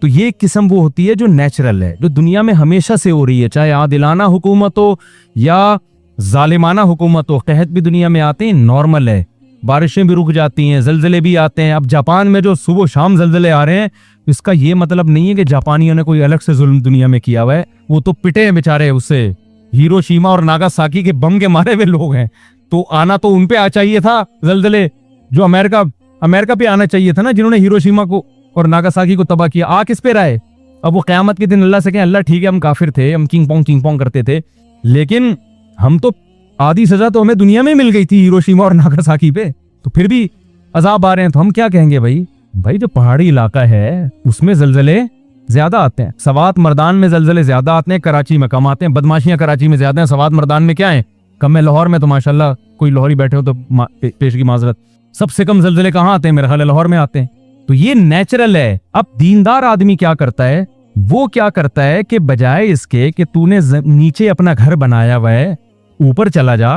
تو یہ قسم وہ ہوتی ہے جو نیچرل ہے، جو دنیا میں ہمیشہ سے ہو رہی ہے، چاہے عادلانہ حکومت ہو یا ظالمانہ حکومت ہو۔ قحط بھی دنیا میں آتے ہیں، نارمل ہے، بارشیں بھی رک جاتی ہیں، زلزلے بھی آتے ہیں۔ اب جاپان میں جو صبح و شام زلزلے آ رہے ہیں اس کا یہ مطلب نہیں ہے کہ جاپانیوں نے کوئی الگ سے ظلم دنیا میں کیا ہوا ہے، وہ تو پٹے ہیں بیچارے، اس سے ہیروشیما اور ناگاساکی کے بم کے مارے ہوئے لوگ ہیں، تو آنا تو ان پہ آ چاہیے تھا زلزلے، جو امریکہ پہ آنا چاہیے تھا نا، جنہوں نے ہیروشیما کو اور ناگاساکی کو تباہ کیا، آ کس پہ رہے؟ اب وہ قیامت کے دن اللہ سے کہیں اللہ ٹھیک ہے ہم کافر تھے، ہم چینگ پونگ کرتے تھے، لیکن ہم تو آدھی سزا تو ہمیں دنیا میں مل گئی تھی ہیروشیما اور ناگاساکی پہ، تو پھر بھی عذاب آ رہے ہیں، تو ہم کیا کہیں گے؟ بھائی جو پہاڑی علاقہ ہے اس میں زلزلے زیادہ آتے ہیں، سوات مردان میں زلزلے زیادہ آتے ہیں، کراچی میں کم آتے ہیں، بدماشیاں کراچی میں زیادہ ہیں، سوات مردان میں کیا ہیں؟ کم ہے۔ لاہور میں تو ماشاءاللہ کوئی لاہوری بیٹھے ہو تو پیش کی معذرت، سب سے کم زلزلے کہاں آتے ہیں؟ میرے خیال ہے لاہور میں آتے ہیں۔ تو یہ نیچرل ہے۔ اب دیندار آدمی کیا کرتا ہے؟ وہ کیا کرتا ہے کہ بجائے اس کے کہ تو نے نیچے اپنا گھر بنایا ہوا ہے اوپر چلا جا،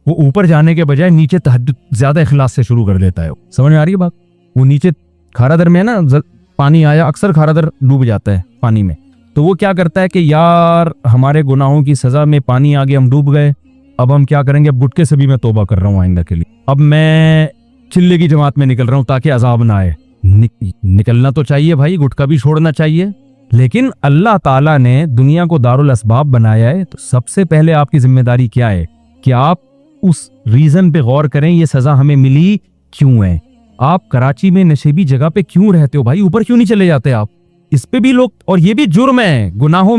وہ اوپر جانے کے بجائے نیچے تہجد زیادہ اخلاص سے شروع کر دیتا ہے. سمجھ میں آ رہی ہے بات؟ وہ نیچے کھارا در میں ہے نا، پانی آیا، اکثر کھارا در ڈوب جاتا ہے پانی میں، تو وہ کیا کرتا ہے کہ یار ہمارے گناہوں کی سزا میں پانی آگے، ہم ڈوب گئے، اب ہم کیا کریں گے، اب گٹکے سے بھی میں توبہ کر رہا ہوں آئندہ کے لیے، اب میں چلے کی جماعت میں نکل رہا ہوں تاکہ عذاب نہ آئے. نکلنا تو چاہیے بھائی، گٹکا بھی چھوڑنا چاہیے، لیکن اللہ تعالیٰ نے دنیا کو دارالاسباب بنایا ہے، تو سب سے پہلے آپ کی ذمہ داری کیا ہے کہ آپ اس ریزن پہ غور کریں، یہ سزا ہمیں ملی کیوں ہے. آپ کراچی میں نشیبی جگہ پہ کیوں رہتے ہو بھائی؟ اوپر کیوں نہیں چلے جاتے آپ؟ اس پہ بھی لوگ، اور یہ بھی جرم ہے گناہوں،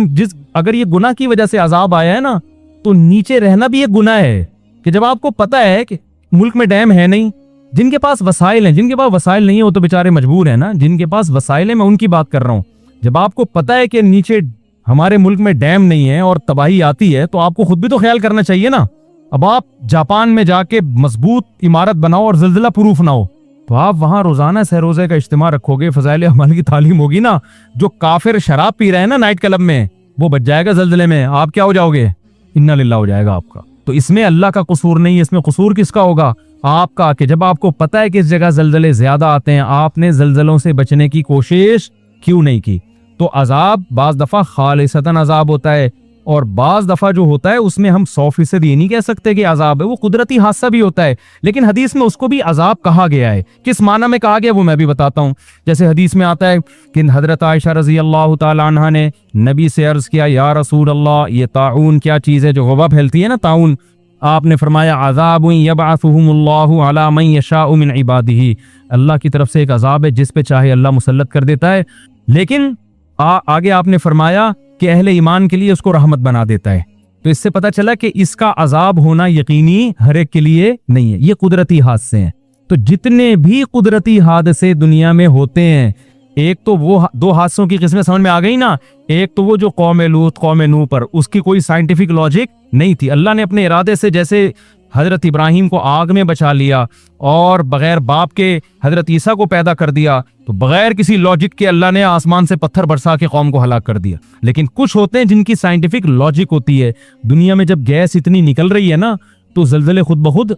اگر یہ گناہ کی وجہ سے عذاب آیا ہے نا تو نیچے رہنا بھی ایک گناہ ہے. کہ جب آپ کو پتا ہے کہ ملک میں ڈیم ہے نہیں، جن کے پاس وسائل ہیں، جن کے پاس وسائل نہیں ہیں وہ تو بیچارے مجبور ہیں نا، جن کے پاس وسائل ہیں میں ان کی بات کر رہا ہوں. جب آپ کو پتا ہے کہ نیچے ہمارے ملک میں ڈیم نہیں ہے اور تباہی آتی ہے تو آپ کو خود بھی تو خیال کرنا چاہیے نا. اب آپ جاپان میں جا کے مضبوط عمارت بناؤ اور زلزلہ پروف نہ ہو، تو آپ وہاں روزانہ سہ روزے کا اجتماع رکھو گے، فضائل اعمال کی تعلیم ہوگی نا. جو کافر شراب پی رہے ہیں نا نائٹ کلب میں، وہ بچ جائے گا زلزلے میں، آپ کیا ہو جاؤ گے؟ انا للہ ہو جائے گا آپ کا. تو اس میں اللہ کا قصور نہیں ہے، اس میں قصور کس کا ہوگا؟ آپ کا. کہ جب آپ کو پتا ہے کہ اس جگہ زلزلے زیادہ آتے ہیں، آپ نے زلزلوں سے بچنے کی کوشش کیوں نہیں کی؟ تو عذاب بعض دفعہ خالصتاً عذاب ہوتا ہے، اور بعض دفعہ جو ہوتا ہے اس میں ہم 100% یہ نہیں کہہ سکتے کہ عذاب ہے، وہ قدرتی حادثہ بھی ہوتا ہے، لیکن حدیث میں اس کو بھی عذاب کہا گیا ہے. کس معنی میں کہا گیا وہ میں بھی بتاتا ہوں. جیسے حدیث میں آتا ہے کہ حضرت عائشہ رضی اللہ تعالی عنہا نے نبی سے عرض کیا، یا رسول اللہ، یہ طاعون کیا چیز ہے جو وبا پھیلتی ہے نا، طاعون؟ آپ نے فرمایا عذاب یبعثہم اللہ علی من یشاء من عبادہ، اللہ کی طرف سے ایک عذاب ہے جس پہ چاہے اللہ مسلط کر دیتا ہے، لیکن آگے آپ نے فرمایا کہ اہل ایمان کے لیے اس کو رحمت بنا دیتا ہے. تو اس سے پتہ چلا کہ اس کا عذاب ہونا یقینی ہر ایک کے لیے نہیں ہے، یہ قدرتی حادثے ہیں. تو جتنے بھی قدرتی حادثے دنیا میں ہوتے ہیں، ایک تو وہ دو حادثوں کی قسمیں سمجھ میں آ گئی نا. ایک تو وہ جو قوم لوط، قوم نوح پر، اس کی کوئی سائنٹیفک لاجک نہیں تھی، اللہ نے اپنے ارادے سے، جیسے حضرت ابراہیم کو آگ میں بچا لیا اور بغیر باپ کے حضرت عیسیٰ کو پیدا کر دیا، تو بغیر کسی لاجک کے اللہ نے آسمان سے پتھر برسا کے قوم کو ہلاک کر دیا. لیکن کچھ ہوتے ہیں جن کی سائنٹیفک لاجک ہوتی ہے. دنیا میں جب گیس اتنی نکل رہی ہے نا تو زلزلے خود بخود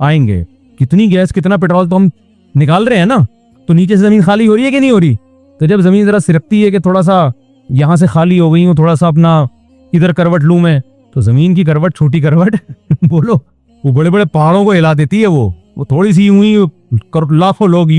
آئیں گے. کتنی گیس، کتنا پیٹرول تو ہم نکال رہے ہیں نا، تو نیچے سے زمین خالی ہو رہی ہے کہ نہیں ہو رہی؟ تو جب زمین ذرا سرکتی ہے کہ تھوڑا سا یہاں سے خالی ہو گئی ہوں، تھوڑا سا اپنا ادھر کروٹ لوں میں، تو زمین کی کروٹ، چھوٹی کروٹ بولو، وہ بڑے بڑے پہاڑوں کو ہلا دیتی ہے. وہ تھوڑی سی یوں ہی لاکھوں لوگ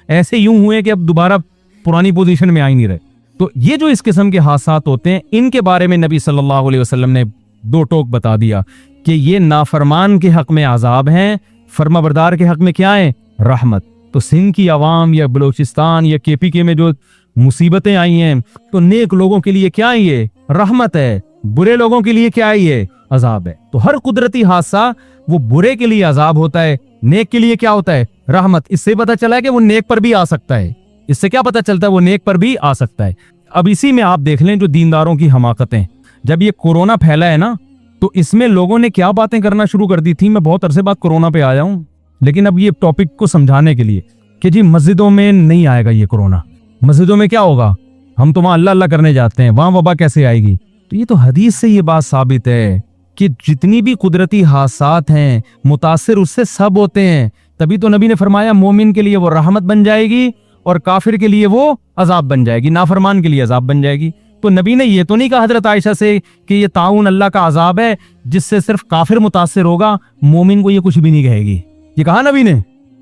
ایسے یوں ہوئے کہ اب دوبارہ پرانی پوزیشن میں آ ہی نہیں رہے. تو یہ جو اس قسم کے حادثات ہوتے ہیں، ان کے بارے میں نبی صلی اللہ علیہ وسلم نے دو ٹوک بتا دیا کہ یہ نافرمان کے حق میں عذاب ہیں، فرما بردار کے حق میں کیا ہے؟ رحمت. تو سندھ کی عوام یا بلوچستان یا KPK میں جو مصیبتیں آئی ہیں، تو نیک لوگوں کے لیے کیا ہے؟ یہ رحمت ہے. برے لوگوں کے لیے کیا ہے؟ یہ عذاب ہے. تو ہر قدرتی حادثہ وہ برے کے لیے عذاب ہوتا ہے، نیک کے لیے کیا ہوتا ہے؟ رحمت. اس سے پتہ چلا ہے کہ وہ نیک پر بھی آ سکتا ہے. اس سے کیا پتہ چلتا ہے؟ وہ نیک پر بھی آ سکتا ہے. اب اسی میں آپ دیکھ لیں جو دینداروں کی حماقتیں. جب یہ کورونا پھیلا ہے نا، تو اس میں لوگوں نے کیا باتیں کرنا شروع کر دی تھی. میں بہت عرصے بعد کورونا پہ آیا ہوں، لیکن اب یہ ٹاپک کو سمجھانے کے لیے کہ جی مسجدوں میں نہیں آئے گا یہ کورونا، مسجدوں میں کیا ہوگا؟ ہم تو وہاں اللہ اللہ کرنے جاتے ہیں، وہاں وبا کیسے آئے گی؟ تو یہ تو حدیث سے یہ بات ثابت ہے کہ جتنی بھی قدرتی حادثات ہیں متاثر اس سے سب ہوتے ہیں. تبھی تو نبی نے فرمایا مومن کے لیے وہ رحمت بن جائے گی اور کافر کے لیے وہ عذاب بن جائے گی، نافرمان کے لیے عذاب بن جائے گی. تو نبی نے یہ تو نہیں کہا حضرت عائشہ سے کہ یہ طاعون اللہ کا عذاب ہے جس سے صرف کافر متاثر ہوگا، مومن کو یہ کچھ بھی نہیں کہے گی. یہ کہا نبی نے؟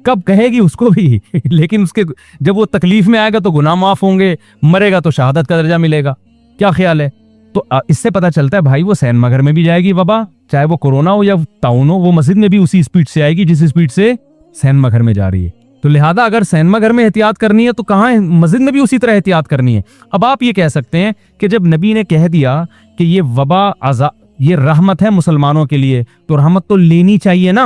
کب کہے گی اس کو بھی لیکن اس کے جب وہ تکلیف میں آئے گا تو گناہ معاف ہوں گے، مرے گا تو شہادت کا درجہ ملے گا. کیا خیال ہے؟ تو اس سے پتہ چلتا ہے بھائی وہ سینما گھر میں بھی جائے گی وبا، چاہے وہ کورونا ہو یا طاعون ہو، وہ مسجد میں بھی اسی سپیڈ سے آئے گی جس سپیڈ سے سینما گھر میں جا رہی ہے. تو لہذا اگر سینما گھر میں احتیاط کرنی ہے تو کہاں ہے؟ مسجد میں بھی اسی طرح احتیاط کرنی ہے. اب آپ یہ کہہ سکتے ہیں کہ جب نبی نے کہہ دیا کہ یہ وبا یہ رحمت ہے مسلمانوں کے لیے، تو رحمت تو لینی چاہیے نا،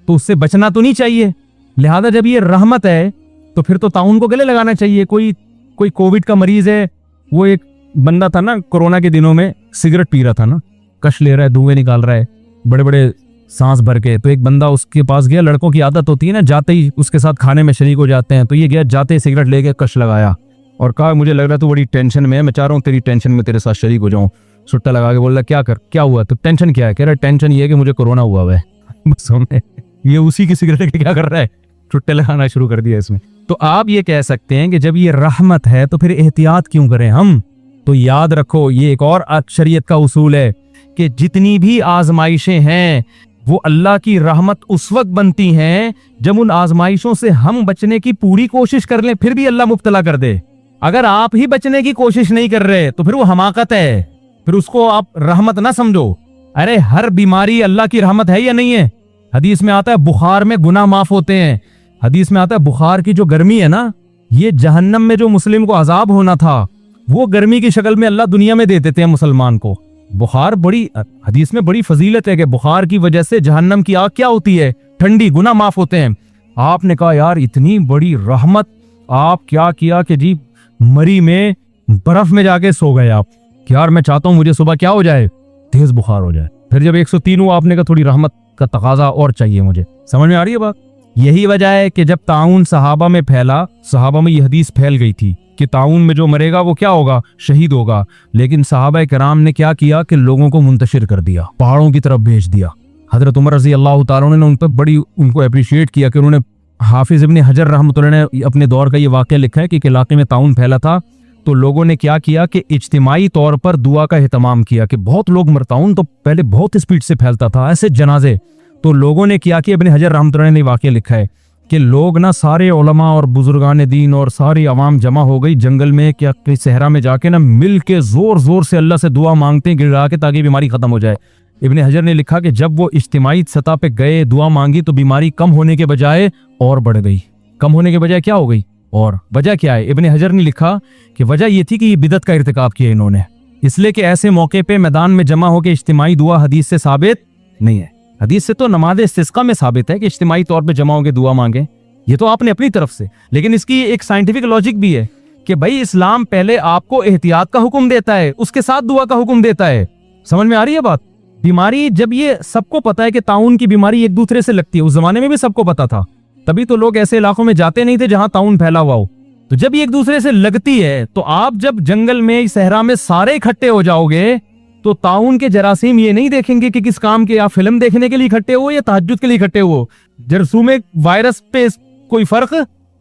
تو اس سے بچنا تو نہیں چاہیے. لہذا جب یہ رحمت ہے تو پھر تو طاعون کو گلے لگانا چاہیے. کوئی کووڈ کا مریض ہے، وہ ایک بندہ تھا نا کورونا کے دنوں میں، سگریٹ پی رہا تھا نا، کش لے رہا ہے، دھوئیں نکال رہا ہے بڑے بڑے سانس بھر کے. تو ایک بندہ اس کے پاس گیا، لڑکوں کی عادت ہوتی ہے نا جاتے ہی اس کے ساتھ کھانے میں شریک ہو جاتے ہیں، تو یہ گیا جاتے ہی سگریٹ لے کے کش لگایا. اور کہا مجھے لگ رہا ہے تو بڑی ٹینشن میں ہے, میں چاہ رہا ہوں تیری ٹینشن میں تیرے ساتھ شریک ہو جاؤں. سٹا لگا کے بول رہا کیا ہوا, تو ٹینشن کیا ہے؟ کہہ رہا ٹینشن یہ ہے کہ مجھے کورونا ہوا ہے. بس یہ اسی کی سگریٹ کیا کر رہا ہے, چھٹے لگانا شروع کر دیا اس میں. تو آپ یہ کہہ سکتے ہیں کہ جب یہ رحمت ہے تو پھر احتیاط کیوں کریں ہم؟ تو یاد رکھو یہ ایک اور شریعت کا اصول ہے کہ جتنی بھی آزمائشیں ہیں وہ اللہ کی رحمت اس وقت بنتی ہیں جب ان آزمائشوں سے ہم بچنے کی پوری کوشش کر لیں, پھر بھی اللہ مبتلا کر دے. اگر آپ ہی بچنے کی کوشش نہیں کر رہے تو پھر وہ حماقت ہے, پھر اس کو آپ رحمت نہ سمجھو. ارے ہر بیماری اللہ کی رحمت ہے یا نہیں ہے؟ حدیث میں آتا ہے بخار میں گناہ معاف ہوتے ہیں. حدیث میں آتا ہے بخار کی جو گرمی ہے نا, یہ جہنم میں جو مسلم کو عذاب ہونا تھا وہ گرمی کی شکل میں اللہ دنیا میں دے دیتے ہیں مسلمان کو. بخار بڑی حدیث میں بڑی فضیلت ہے کہ بخار کی وجہ سے جہنم کی آگ کیا ہوتی ہے؟ ٹھنڈی, گناہ معاف ہوتے ہیں. آپ نے کہا یار اتنی بڑی رحمت, آپ کیا کیا کہ جی مری میں برف میں جا کے سو گئے آپ کہ یار میں چاہتا ہوں مجھے صبح کیا ہو جائے, تیز بخار ہو جائے. پھر جب 103 ہوا آپ نے کہا تھوڑی رحمت کا تقاضا اور چاہیے مجھے. سمجھ میں آ رہی ہے بات؟ یہی وجہ ہے کہ جب طاعون صحابہ میں پھیلا, صحابہ میں یہ حدیث پھیل گئی تھی کہ طاعون میں جو مرے گا وہ کیا ہوگا؟ شہید ہوگا. لیکن صحابہ کرام نے کیا کیا کہ لوگوں کو منتشر کر دیا, پہاڑوں کی طرف بھیج دیا. حضرت عمر رضی اللہ تعالیٰ عنہ نے ان پہ ان کو اپریشیٹ کیا کہ انہوں نے, حافظ ابن حجر رحمۃ اللہ نے اپنے دور کا یہ واقعہ لکھا ہے کہ ایک علاقے میں طاعون پھیلا تھا تو لوگوں نے کیا کیا کہ اجتماعی طور پر دعا کا اہتمام کیا کہ بہت لوگ مرتاؤن تو پہلے بہت اسپیڈ سے پھیلتا تھا ایسے جنازے. تو لوگوں نے کیا کہ ابن حجر رحمۃ اللہ نے واقعہ لکھا ہے کہ لوگ نا سارے علماء اور بزرگان دین اور ساری عوام جمع ہو گئی جنگل میں, کیا صحرا میں جا کے نا مل کے زور زور سے اللہ سے دعا مانگتے ہیں گڑا کے تاکہ بیماری ختم ہو جائے. ابن حجر نے لکھا کہ جب وہ اجتماعی سطح پہ گئے دعا مانگی تو بیماری کم ہونے کے بجائے اور بڑھ گئی. کم ہونے کے بجائے کیا ہو گئی؟ اور وجہ کیا ہے؟ ابن حجر نے لکھا کہ وجہ یہ تھی کہ یہ بدعت کا ارتکاب کیا انہوں نے, اس لیے کہ ایسے موقع پہ میدان میں جمع ہو کے اجتماعی دعا حدیث سے ثابت نہیں ہے. حدیث سے تو نماز استسقاء میں ثابت ہے کہ اجتماعی طور پہ جمع ہو کے دعا مانگیں, یہ تو آپ نے اپنی طرف سے. لیکن اس کی ایک سائنٹیفک لاجک بھی ہے کہ بھائی اسلام پہلے آپ کو احتیاط کا حکم دیتا ہے, اس کے ساتھ دعا کا حکم دیتا ہے. سمجھ میں آ رہی ہے بات؟ بیماری جب یہ سب کو پتا ہے کہ طاعون کی بیماری ایک دوسرے سے لگتی ہے, اس زمانے میں بھی سب کو پتا تھا, تبھی تو لوگ ایسے علاقوں میں جاتے نہیں تھے جہاں طاعون پھیلا ہوا ہو. تو جب یہ ایک دوسرے سے لگتی ہے تو آپ جب جنگل میں صحرا میں سارے اکٹھے ہو جاؤ گے تو طاعون کے جراثیم یہ نہیں دیکھیں گے کہ کس کام کے, آپ فلم دیکھنے کے لیے اکٹھے ہو یا تہجد کے لیے اکٹھے ہو. جرثوم وائرس پہ کوئی فرق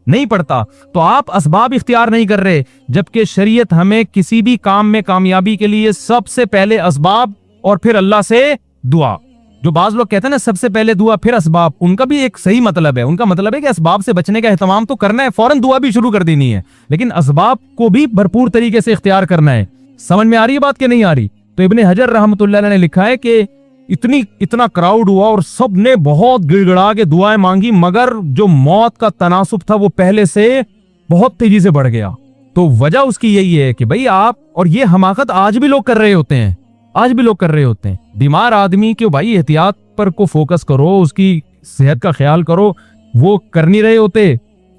نہیں پڑتا. تو آپ اسباب اختیار نہیں کر رہے, جبکہ شریعت ہمیں کسی بھی کام میں کامیابی کے لیے سب سے پہلے اسباب اور پھر اللہ سے دعا. جو بعض لوگ کہتے ہیں نا سب سے پہلے دعا پھر اسباب, ان کا بھی ایک صحیح مطلب ہے. ان کا مطلب ہے کہ اسباب سے بچنے کا اہتمام تو کرنا ہے, فوراً دعا بھی شروع کر دینی ہے, لیکن اسباب کو بھی بھرپور طریقے سے اختیار کرنا ہے. سمجھ میں آ رہی ہے بات کہ نہیں آ رہی؟ تو ابن حجر رحمۃ اللہ علیہ نے لکھا ہے کہ اتنا کراؤڈ ہوا اور سب نے بہت گڑ گڑا کے دعائیں مانگی, مگر جو موت کا تناسب تھا وہ پہلے سے بہت تیزی سے بڑھ گیا. تو وجہ اس کی یہی ہے کہ بھئی آپ, اور یہ حماقت آج بھی لوگ کر رہے ہوتے ہیں, آج بھی لوگ کر رہے ہوتے ہیں. بیمار آدمی کے بھائی احتیاط پر کو فوکس کرو, اس کی صحت کا خیال کرو, وہ کر نہیں رہے ہوتے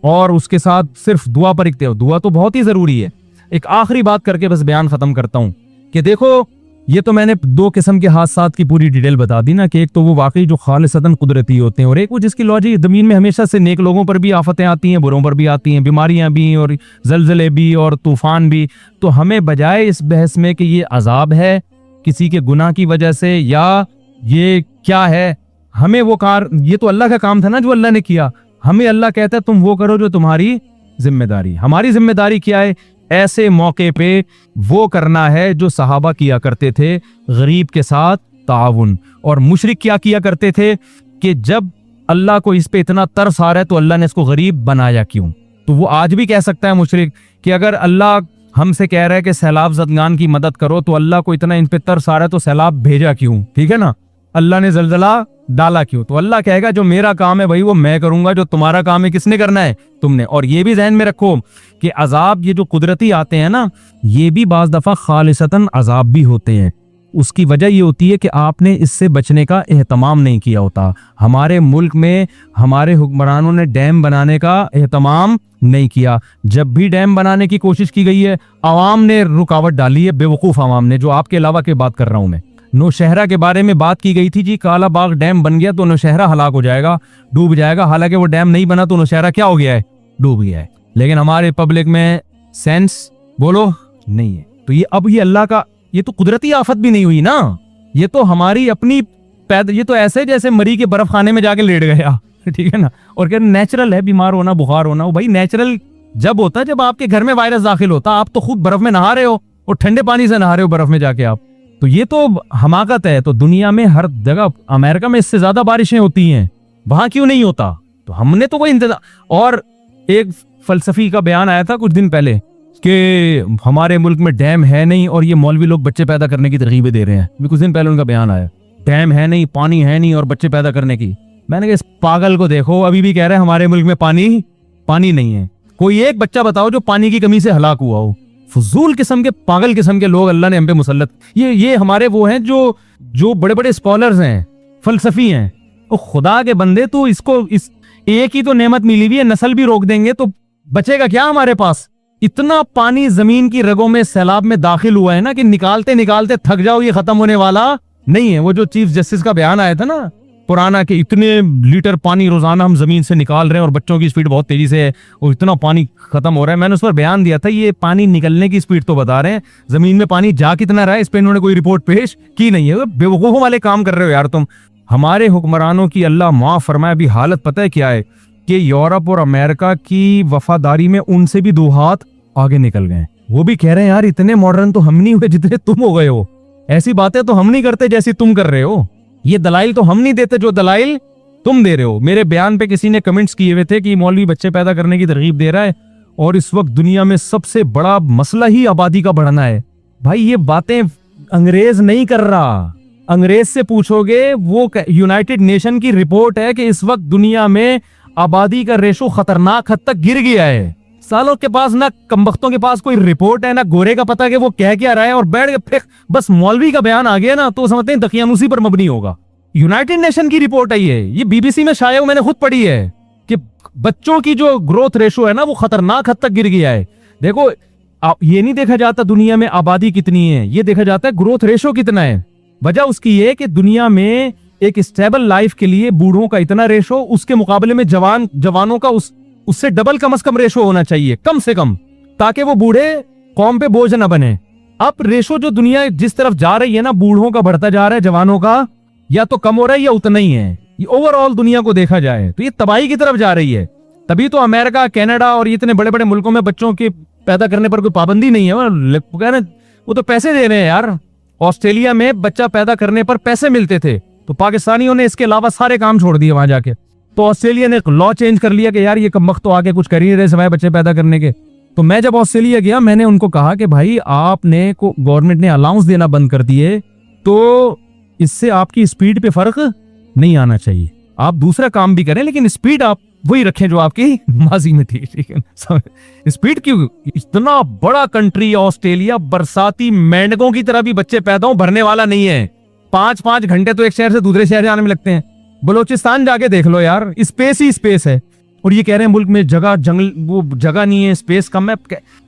اور اس کے ساتھ صرف دعا پر اکتے ہو. دعا تو بہت ہی ضروری ہے. ایک آخری بات کر کے بس بیان ختم کرتا ہوں کہ دیکھو یہ تو میں نے دو قسم کے حادثات کی پوری ڈیٹیل بتا دی نا, کہ ایک تو وہ واقعی جو خالصتاً قدرتی ہوتے ہیں, اور ایک وہ جس کی لاجک زمین میں ہمیشہ سے نیک لوگوں پر بھی آفتیں آتی ہیں, بروں پر بھی آتی ہیں, بیماریاں بھی اور زلزلے بھی اور طوفان بھی. تو ہمیں بجائے اس بحث میں کہ یہ عذاب ہے کسی کے گناہ کی وجہ سے یا یہ کیا ہے, ہمیں وہ یہ تو اللہ کا کام تھا نا جو اللہ نے کیا, ہمیں اللہ کہتا ہے تم وہ کرو جو تمہاری ذمہ داری. ہماری ذمہ داری کیا ہے؟ ایسے موقع پہ وہ کرنا ہے جو صحابہ کیا کرتے تھے, غریب کے ساتھ تعاون. اور مشرک کیا کرتے تھے کہ جب اللہ کو اس پہ اتنا ترس آ رہا ہے تو اللہ نے اس کو غریب بنایا کیوں؟ تو وہ آج بھی کہہ سکتا ہے مشرک کہ اگر اللہ ہم سے کہہ رہا ہے کہ سیلاب زدگان کی مدد کرو تو اللہ کو اتنا ان پہ ترس آ رہا ہے تو سیلاب بھیجا کیوں؟ ٹھیک ہے نا, اللہ نے زلزلہ ڈالا کیوں؟ تو اللہ کہے گا جو میرا کام ہے بھائی وہ میں کروں گا, جو تمہارا کام ہے کس نے کرنا ہے؟ تم نے. اور یہ بھی ذہن میں رکھو کہ عذاب یہ جو قدرتی آتے ہیں نا, یہ بھی بعض دفعہ خالصتاً عذاب بھی ہوتے ہیں. اس کی وجہ یہ ہوتی ہے کہ آپ نے اس سے بچنے کا اہتمام نہیں کیا ہوتا. ہمارے ملک میں ہمارے حکمرانوں نے ڈیم بنانے کا اہتمام نہیں کیا. جب بھی ڈیم بنانے کی کوشش کی گئی ہے عوام نے رکاوٹ ڈالی ہے, بے وقوف عوام نے, جو آپ کے علاوہ کی بات کر رہا ہوں میں. نوشہرہ کے بارے میں بات کی گئی تھی جی, کالا باغ ڈیم بن گیا تو نوشہرہ ہلاک ہو جائے گا, ڈوب جائے گا. حالانکہ وہ ڈیم نہیں بنا تو نوشہرہ کیا ہو گیا ہے؟ ڈوب گیا ہے. لیکن ہمارے پبلک میں सेंस बोलो नहीं है। तो ये अब ये अल्लाह का, ये तो कुदरती आफत भी नहीं हुई ना, ये तो हमारी अपनी ये तो ऐसे जैसे मरी के बर्फ खाने में जाके लेट गया, ठीक है ना, और क्या नेचुरल है बीमार होना, बुखार होना। भाई नेचुरल जब होता है जब आपके घर में वायरस दाखिल होता, आप तो खुद बर्फ में नहा रहे हो और ठंडे पानी से नहा रहे हो बर्फ में जाके आप, तो ये तो हमाकत है। तो दुनिया में हर जगह, अमेरिका में इससे ज्यादा बारिशें होती हैं, वहां क्यों नहीं होता? तो हमने तो कोई इंतजाम। और एक फलसफी का बयान आया था कुछ दिन पहले कि हमारे मुल्क में डैम है नहीं और ये मौलवी लोग बच्चे पैदा करने की तरकीबें दे रहे हैं। कुछ दिन पहले उनका बयान आया, डैम है नहीं, पानी है नहीं और बच्चे पैदा करने की। मैंने कहा इस पागल को देखो, अभी भी कह रहे हैं हमारे मुल्क में पानी नहीं है। कोई एक बच्चा बताओ जो पानी की कमी से हलाक हुआ हो। फजूल किस्म के, पागल किस्म के लोग अल्लाह ने हम पे मुसल्लत। ये हमारे वो हैं जो बड़े बड़े स्कॉलर्स हैं, फलसफी हैं। ओ खुदा के बंदे, तो इसको इस एक ही तो नेमत मिली हुई है, नस्ल भी रोक देंगे तो बचेगा क्या हमारे पास? इतना पानी जमीन की रगों में सैलाब में दाखिल हुआ है ना कि निकालते निकालते थक जाओ, ये खत्म होने वाला नहीं है। वो जो चीफ जस्टिस का बयान आया था ना पुराना, कि इतने लीटर पानी रोजाना हम जमीन से निकाल रहे हैं और बच्चों की स्पीड बहुत तेजी से है और इतना पानी खत्म हो रहा है। मैंने उस पर बयान दिया था, ये पानी निकलने की स्पीड तो बता रहे हैं, जमीन में पानी जा कितना रहा है इस पे इन्होंने कोई रिपोर्ट पेश की नहीं है। बेवकूफों वाले काम कर रहे हो यार तुम। हमारे हुक्मरानों की अल्लाह माफ फरमाए अभी हालत पता है क्या है, कि यूरोप और अमेरिका की वफादारी में उनसे भी 2 हाथ आगे निकल गए। वो भी कह रहे हैं यार इतने मॉडर्न तो हम नहीं हुए जितने तुम हो गए हो, ऐसी बातें तो हम नहीं करते जैसी तुम कर रहे हो, ये दलाइल तो हम नहीं देते जो दलाइल तुम दे रहे हो। मेरे बयान पे किसी ने कमेंट्स किए हुए थे कि मौलवी बच्चे पैदा करने की तरगीब दे रहा है और इस वक्त दुनिया में सबसे बड़ा मसला ही आबादी का बढ़ना है। भाई ये बातें अंग्रेज नहीं कर रहा, अंग्रेज से पूछोगे, वो यूनाइटेड नेशन की रिपोर्ट है कि इस वक्त दुनिया में आबादी का रेशो खतरनाक हद तक गिर गया है। सालों के पास ना कमबख्तों के पास कोई रिपोर्ट है ना गोरे का पता कि वो कह क्या रहा है, और बैठ के फिर बस मौलवी का बयान आ गया ना तो समझते हैं दकियानूसी पर मबनी होगा। यूनाइटेड नेशन की रिपोर्ट है ये बीबीसी में शायद मैंने खुद पढ़ी है कि बच्चों की जो ग्रोथ रेशो है ना वो खतरनाक हद तक गिर गया है। देखो ये नहीं देखा जाता दुनिया में आबादी कितनी है, ये देखा जाता है ग्रोथ रेशो कितना है। वजह उसकी ये कि दुनिया में एक स्टेबल लाइफ के लिए बूढ़ों का इतना रेशो, उसके मुकाबले में जवानों का उससे डबल कम से कम रेशो होना चाहिए कम से कम, ताकि वो बूढ़े कौम पे बोझ ना बने। अब रेशो जो दुनिया जिस तरफ जा रही है ना, बूढ़ों का बढ़ता जा रहा है, जवानों का या तो कम हो रहा है या उतना ही है। ये ओवरऑल दुनिया को देखा जाए तो ये तबाही की तरफ जा रही है। तभी तो अमेरिका, कनाडा और इतने बड़े बड़े मुल्कों में बच्चों के पैदा करने पर कोई पाबंदी नहीं है, वो तो पैसे दे रहे हैं यार। ऑस्ट्रेलिया में बच्चा पैदा करने पर पैसे मिलते थे, तो पाकिस्तानियों ने इसके अलावा सारे काम छोड़ दिए वहां जाके। तो ऑस्ट्रेलिया ने लॉ चेंज कर लिया कि यार ये कमबख्त तो आगे कुछ कर ही नहीं रहे सिवाय बच्चे पैदा करने के। तो मैं जब ऑस्ट्रेलिया गया मैंने उनको कहा कि भाई आपने को गवर्नमेंट ने अलाउंस देना बंद कर दिए, तो इससे आपकी स्पीड पे फर्क नहीं आना चाहिए। आप दूसरा काम भी करें लेकिन स्पीड आप वही रखें जो आपकी माजी में थी, ठीक है। स्पीड क्यों? इतना बड़ा कंट्री ऑस्ट्रेलिया, बरसाती मेंढकों की तरह भी बच्चे पैदा हो भरने वाला नहीं है। 5-5 घंटे तो एक शहर से दूसरे शहर जाने में लगते हैं। बलोचिस्तान जाके देख लो यार, स्पेस ही स्पेस है। और ये कह रहे हैं मुल्क में जगह वो जगह नहीं है, स्पेस कम है।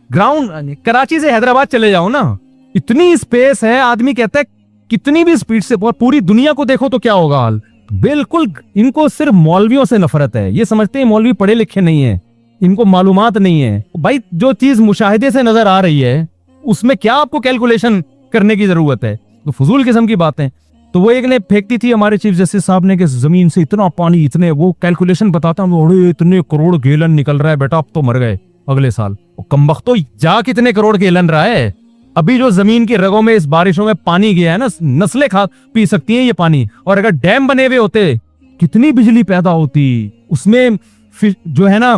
ग्राउंड कराची से हैदराबाद चले जाओ ना, इतनी स्पेस है। आदमी कहता है कितनी भी स्पीड से पूरी दुनिया को देखो तो क्या होगा हाल। बिल्कुल इनको सिर्फ मौलवियों से नफरत है। ये समझते हैं मौलवी पढ़े लिखे नहीं है, इनको मालूमात नहीं है। भाई जो चीज मुशाहिदे से नजर आ रही है उसमें क्या आपको कैलकुलेशन करने की जरूरत है? तो फजूल किस्म की बातें। तो वो एक ने फेंकती थी हमारे चीफ जस्टिस साहब ने कि जमीन से इतना पानी, इतने, वो कैलकुलेशन बताता हूँ, इतने करोड़ गैलन निकल रहा है बेटा, अब तो मर गए अगले साल। कमबख्तो जा कितने करोड़ गैलन रहा है। अभी जो जमीन की रगों में इस बारिशों में पानी गया है ना, नस्लें खा पी सकती हैं ये पानी। और अगर डैम बने हुए होते कितनी बिजली पैदा होती उसमें। जो है ना,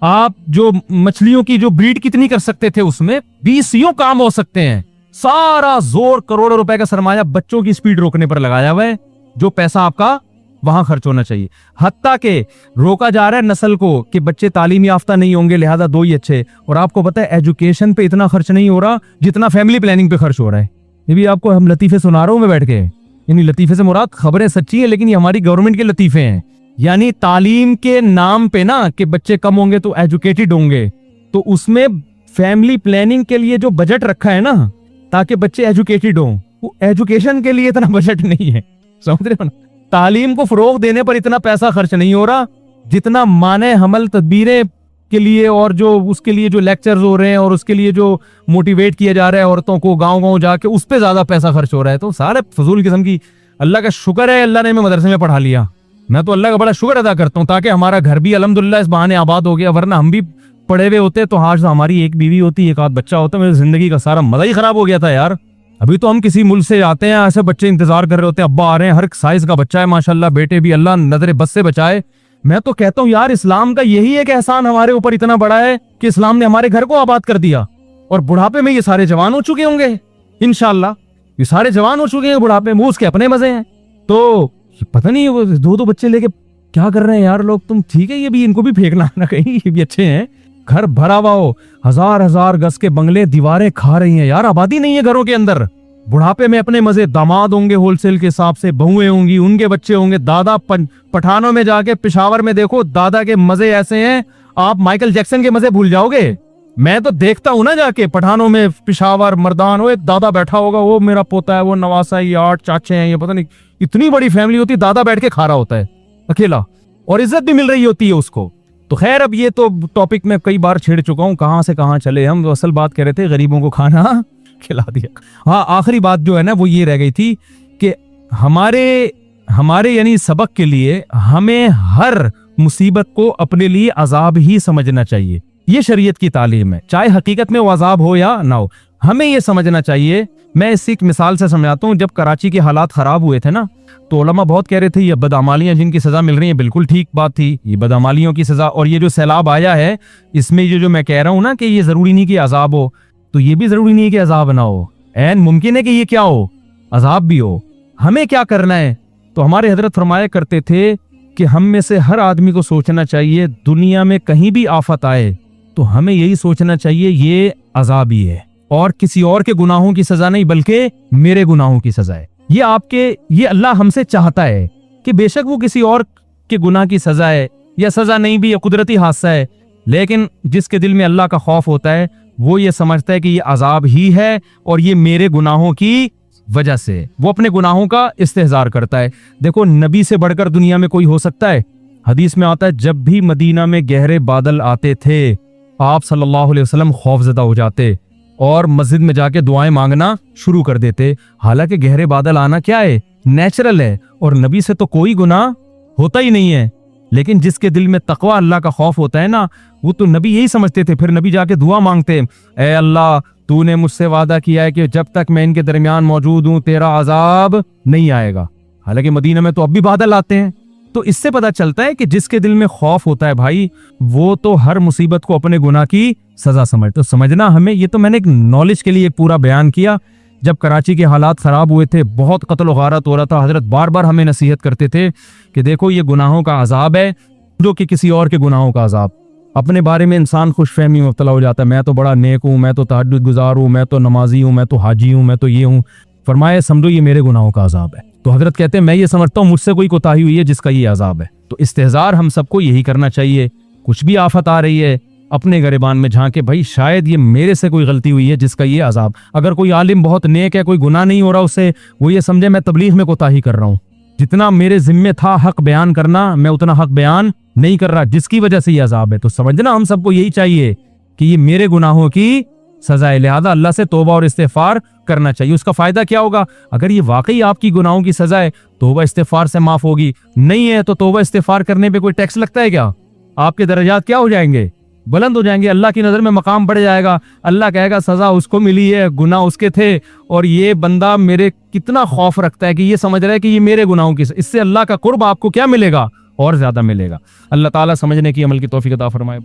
आप जो मछलियों की जो ब्रीड कितनी कर सकते थे, उसमें 20 यूं काम हो सकते हैं। सारा जोर करोड़ों रुपए का सरमाया बच्चों की स्पीड रोकने पर लगाया हुआ है, जो पैसा आपका वहां खर्च होना चाहिए। हत्ता के रोका जा रहा है नस्ल को कि बच्चे तालीम याफ्ता नहीं होंगे लिहाजा 2 ही अच्छे। और आपको पता है एजुकेशन पे इतना खर्च नहीं हो रहा जितना फैमिली प्लानिंग पे खर्च हो रहा है। ये भी आपको हम लतीफे सुना रहा हूं मैं बैठ के, यानी लतीफे से मुराद खबरें सच्ची है लेकिन ये हमारी गवर्नमेंट के लतीफे हैं। यानी तालीम के नाम पे ना कि बच्चे कम होंगे तो एजुकेटेड होंगे, तो उसमें फैमिली प्लानिंग के लिए जो बजट रखा है ना ताकि बच्चे एजुकेटेड हों, वो एजुकेशन के लिए इतना बजट नहीं है। समझ रहे हो ना? तालीम को फरोग देने पर इतना पैसा खर्च नहीं हो रहा जितना माने हमल तदबीरें کے لیے اور جو اس کے لیے جو لیکچرز ہو رہے ہیں اور اس کے لیے جو موٹیویٹ کیا جا رہا ہے عورتوں کو گاؤں گاؤں جا کے, اس پہ زیادہ پیسہ خرچ ہو رہا ہے. تو سارے فضول قسم کی. اللہ کا شکر ہے اللہ نے ہمیں مدرسے میں پڑھا لیا, میں تو اللہ کا بڑا شکر ادا کرتا ہوں, تاکہ ہمارا گھر بھی الحمدللہ اس بہانے آباد ہو گیا, ورنہ ہم بھی پڑھے ہوئے ہوتے تو آج ہماری ایک بیوی ہوتی, ایک آدھ بچہ ہوتا, میری زندگی کا سارا مزہ ہی خراب ہو گیا تھا یار. ابھی تو ہم کسی ملک سے آتے ہیں, ایسے بچے انتظار کر رہے ہوتے ہیں, ابا آ رہے ہیں, ہر سائز کا بچہ ہے ماشاءاللہ, بیٹے بھی, اللہ نظر بد سے بچائے. میں تو کہتا ہوں یار اسلام کا یہی ایک احسان ہمارے اوپر اتنا بڑا ہے کہ اسلام نے ہمارے گھر کو آباد کر دیا, اور بڑھاپے میں یہ سارے جوان ہو چکے ہوں گے انشاءاللہ, یہ سارے جوان ہو چکے ہیں بڑھاپے میں, اس کے اپنے مزے ہیں. تو پتہ نہیں وہ دو بچے لے کے کیا کر رہے ہیں یار لوگ. تم ٹھیک ہے, یہ بھی ان کو بھی پھینکنا نہ کہیں, یہ بھی اچھے ہیں. گھر بھرا ہوا ہو, ہزار گز کے بنگلے, دیواریں کھا رہی ہیں یار, آبادی نہیں ہے گھروں کے اندر. بڑھاپے میں اپنے مزے, داماد ہوں گے ہول سیل کے حساب سے, بہویں ہوں گی, ان کے بچے ہوں گے, دادا پٹھانوں میں جا کے پشاور میں دیکھو دادا کے مزے ایسے ہیں آپ مائیکل جیکسن کے مزے بھول جاؤ گے. میں تو دیکھتا ہوں نا جا کے پٹھانوں میں, پشاور مردان, وہ ایک دادا بیٹھا ہوگا, وہ میرا پوتا ہے, وہ نواسا ہے, یہ 8 چاچے ہیں, یہ پتہ نہیں اتنی بڑی فیملی ہوتی, دادا بیٹھ کے کھا رہا ہوتا ہے اکیلا, اور عزت بھی مل رہی ہوتی ہے اس کو. تو خیر اب یہ تو ٹاپک میں کئی بار چھیڑ چکا ہوں, کہاں سے کہاں چلے ہم. اصل بات کہہ رہے تھے غریبوں کو کھانا کھلا دیا. ہاں آخری بات جو ہے نا وہ یہ رہ گئی تھی کہ ہمارے یعنی سبق کے لیے ہمیں ہر مصیبت کو اپنے لیے عذاب ہی سمجھنا چاہیے. یہ شریعت کی تعلیم ہے, چاہے حقیقت میں وہ عذاب ہو یا نہ ہو, ہمیں یہ سمجھنا چاہیے. میں اس ایک مثال سے سمجھاتا ہوں. جب کراچی کے حالات خراب ہوئے تھے نا, تو علماء بہت کہہ رہے تھے یہ بدعمالیاں جن کی سزا مل رہی ہیں, بالکل ٹھیک بات تھی, یہ بدعمالیوں کی سزا. اور یہ جو سیلاب آیا ہے اس میں جو میں کہہ رہا ہوں نا کہ یہ ضروری نہیں کہ عذاب ہو, تو یہ بھی ضروری نہیں ہے کہ عذاب نہ ہو, عین ممکن ہے کہ یہ کیا ہو, عذاب بھی ہو. ہمیں کیا کرنا ہے؟ تو ہمارے حضرت فرمایا کرتے تھے کہ ہم میں سے ہر آدمی کو سوچنا چاہیے دنیا میں کہیں بھی آفت آئے تو ہمیں یہی سوچنا چاہیے یہ عذاب ہی ہے, اور کسی اور کے گناہوں کی سزا نہیں بلکہ میرے گناہوں کی سزا ہے. یہ اللہ ہم سے چاہتا ہے کہ بے شک وہ کسی اور کے گناہ کی سزا ہے یا سزا نہیں بھی, یا قدرتی حادثہ ہے, لیکن جس کے دل میں اللہ کا خوف ہوتا ہے وہ یہ سمجھتا ہے کہ یہ عذاب ہی ہے اور یہ میرے گناہوں کی وجہ سے, وہ اپنے گناہوں کا استحضار کرتا ہے. دیکھو نبی سے بڑھ کر دنیا میں کوئی ہو سکتا ہے؟ حدیث میں آتا ہے جب بھی مدینہ میں گہرے بادل آتے تھے آپ صلی اللہ علیہ وسلم خوف زدہ ہو جاتے اور مسجد میں جا کے دعائیں مانگنا شروع کر دیتے. حالانکہ گہرے بادل آنا کیا ہے, نیچرل ہے, اور نبی سے تو کوئی گناہ ہوتا ہی نہیں ہے, لیکن جس کے دل میں تقوی اللہ کا خوف ہوتا ہے نا, وہ تو نبی یہی سمجھتے تھے. پھر نبی جا کے دعا مانگتے, اے اللہ تو نے مجھ سے وعدہ کیا ہے کہ جب تک میں ان کے درمیان موجود ہوں تیرا عذاب نہیں آئے گا. حالانکہ مدینہ میں تو اب بھی بادل آتے ہیں. تو اس سے پتہ چلتا ہے کہ جس کے دل میں خوف ہوتا ہے بھائی, وہ تو ہر مصیبت کو اپنے گناہ کی سزا تو سمجھنا ہمیں. یہ تو میں نے ایک نالج کے لیے پورا بیان کیا. جب کراچی کے حالات خراب ہوئے تھے, بہت قتل و غارت ہو رہا تھا, حضرت بار بار ہمیں نصیحت کرتے تھے کہ دیکھو یہ گناہوں کا عذاب ہے جو کہ کسی اور کے گناہوں کا عذاب. اپنے بارے میں انسان خوش فہمی میں مبتلا ہو جاتا ہے, میں تو بڑا نیک ہوں, میں تو تہجد گزار ہوں, میں تو نمازی ہوں, میں تو حاجی ہوں, میں تو یہ ہوں. فرمایا سمجھو یہ میرے گناہوں کا عذاب ہے. تو حضرت کہتے ہیں میں یہ سمجھتا ہوں مجھ سے کوئی کوتاہی ہوئی ہے جس کا یہ عذاب ہے. تو استحضار ہم سب کو یہی کرنا چاہیے. کچھ بھی آفت آ رہی ہے اپنے گریبان میں جھانکے, بھائی شاید یہ میرے سے کوئی غلطی ہوئی ہے جس کا یہ عذاب. اگر کوئی عالم بہت نیک ہے, کوئی گناہ نہیں ہو رہا اس سے, وہ یہ سمجھے میں تبلیغ میں کوتاہی کر رہا ہوں, جتنا میرے ذمے تھا حق بیان کرنا میں اتنا حق بیان نہیں کر رہا, جس کی وجہ سے یہ عذاب ہے. تو سمجھنا ہم سب کو یہی چاہیے کہ یہ میرے گناہوں کی سزا ہے, لہذا اللہ سے توبہ اور استغفار کرنا چاہیے. اس کا فائدہ کیا ہوگا؟ اگر یہ واقعی آپ کی گناہوں کی سزا ہے, توبہ استغفار سے معاف ہوگی. نہیں ہے تو توبہ استغفار کرنے پہ کوئی ٹیکس لگتا ہے کیا؟ آپ کے درجات کیا ہو جائیں گے؟ بلند ہو جائیں گے. اللہ کی نظر میں مقام بڑھ جائے گا. اللہ کہے گا سزا اس کو ملی ہے, گناہ اس کے تھے, اور یہ بندہ میرے کتنا خوف رکھتا ہے کہ یہ سمجھ رہا ہے کہ یہ میرے گناہوں کی. اس سے اللہ کا قرب آپ کو کیا ملے گا؟ اور زیادہ ملے گا. اللہ تعالیٰ سمجھنے کی عمل کی توفیق عطا فرمائے.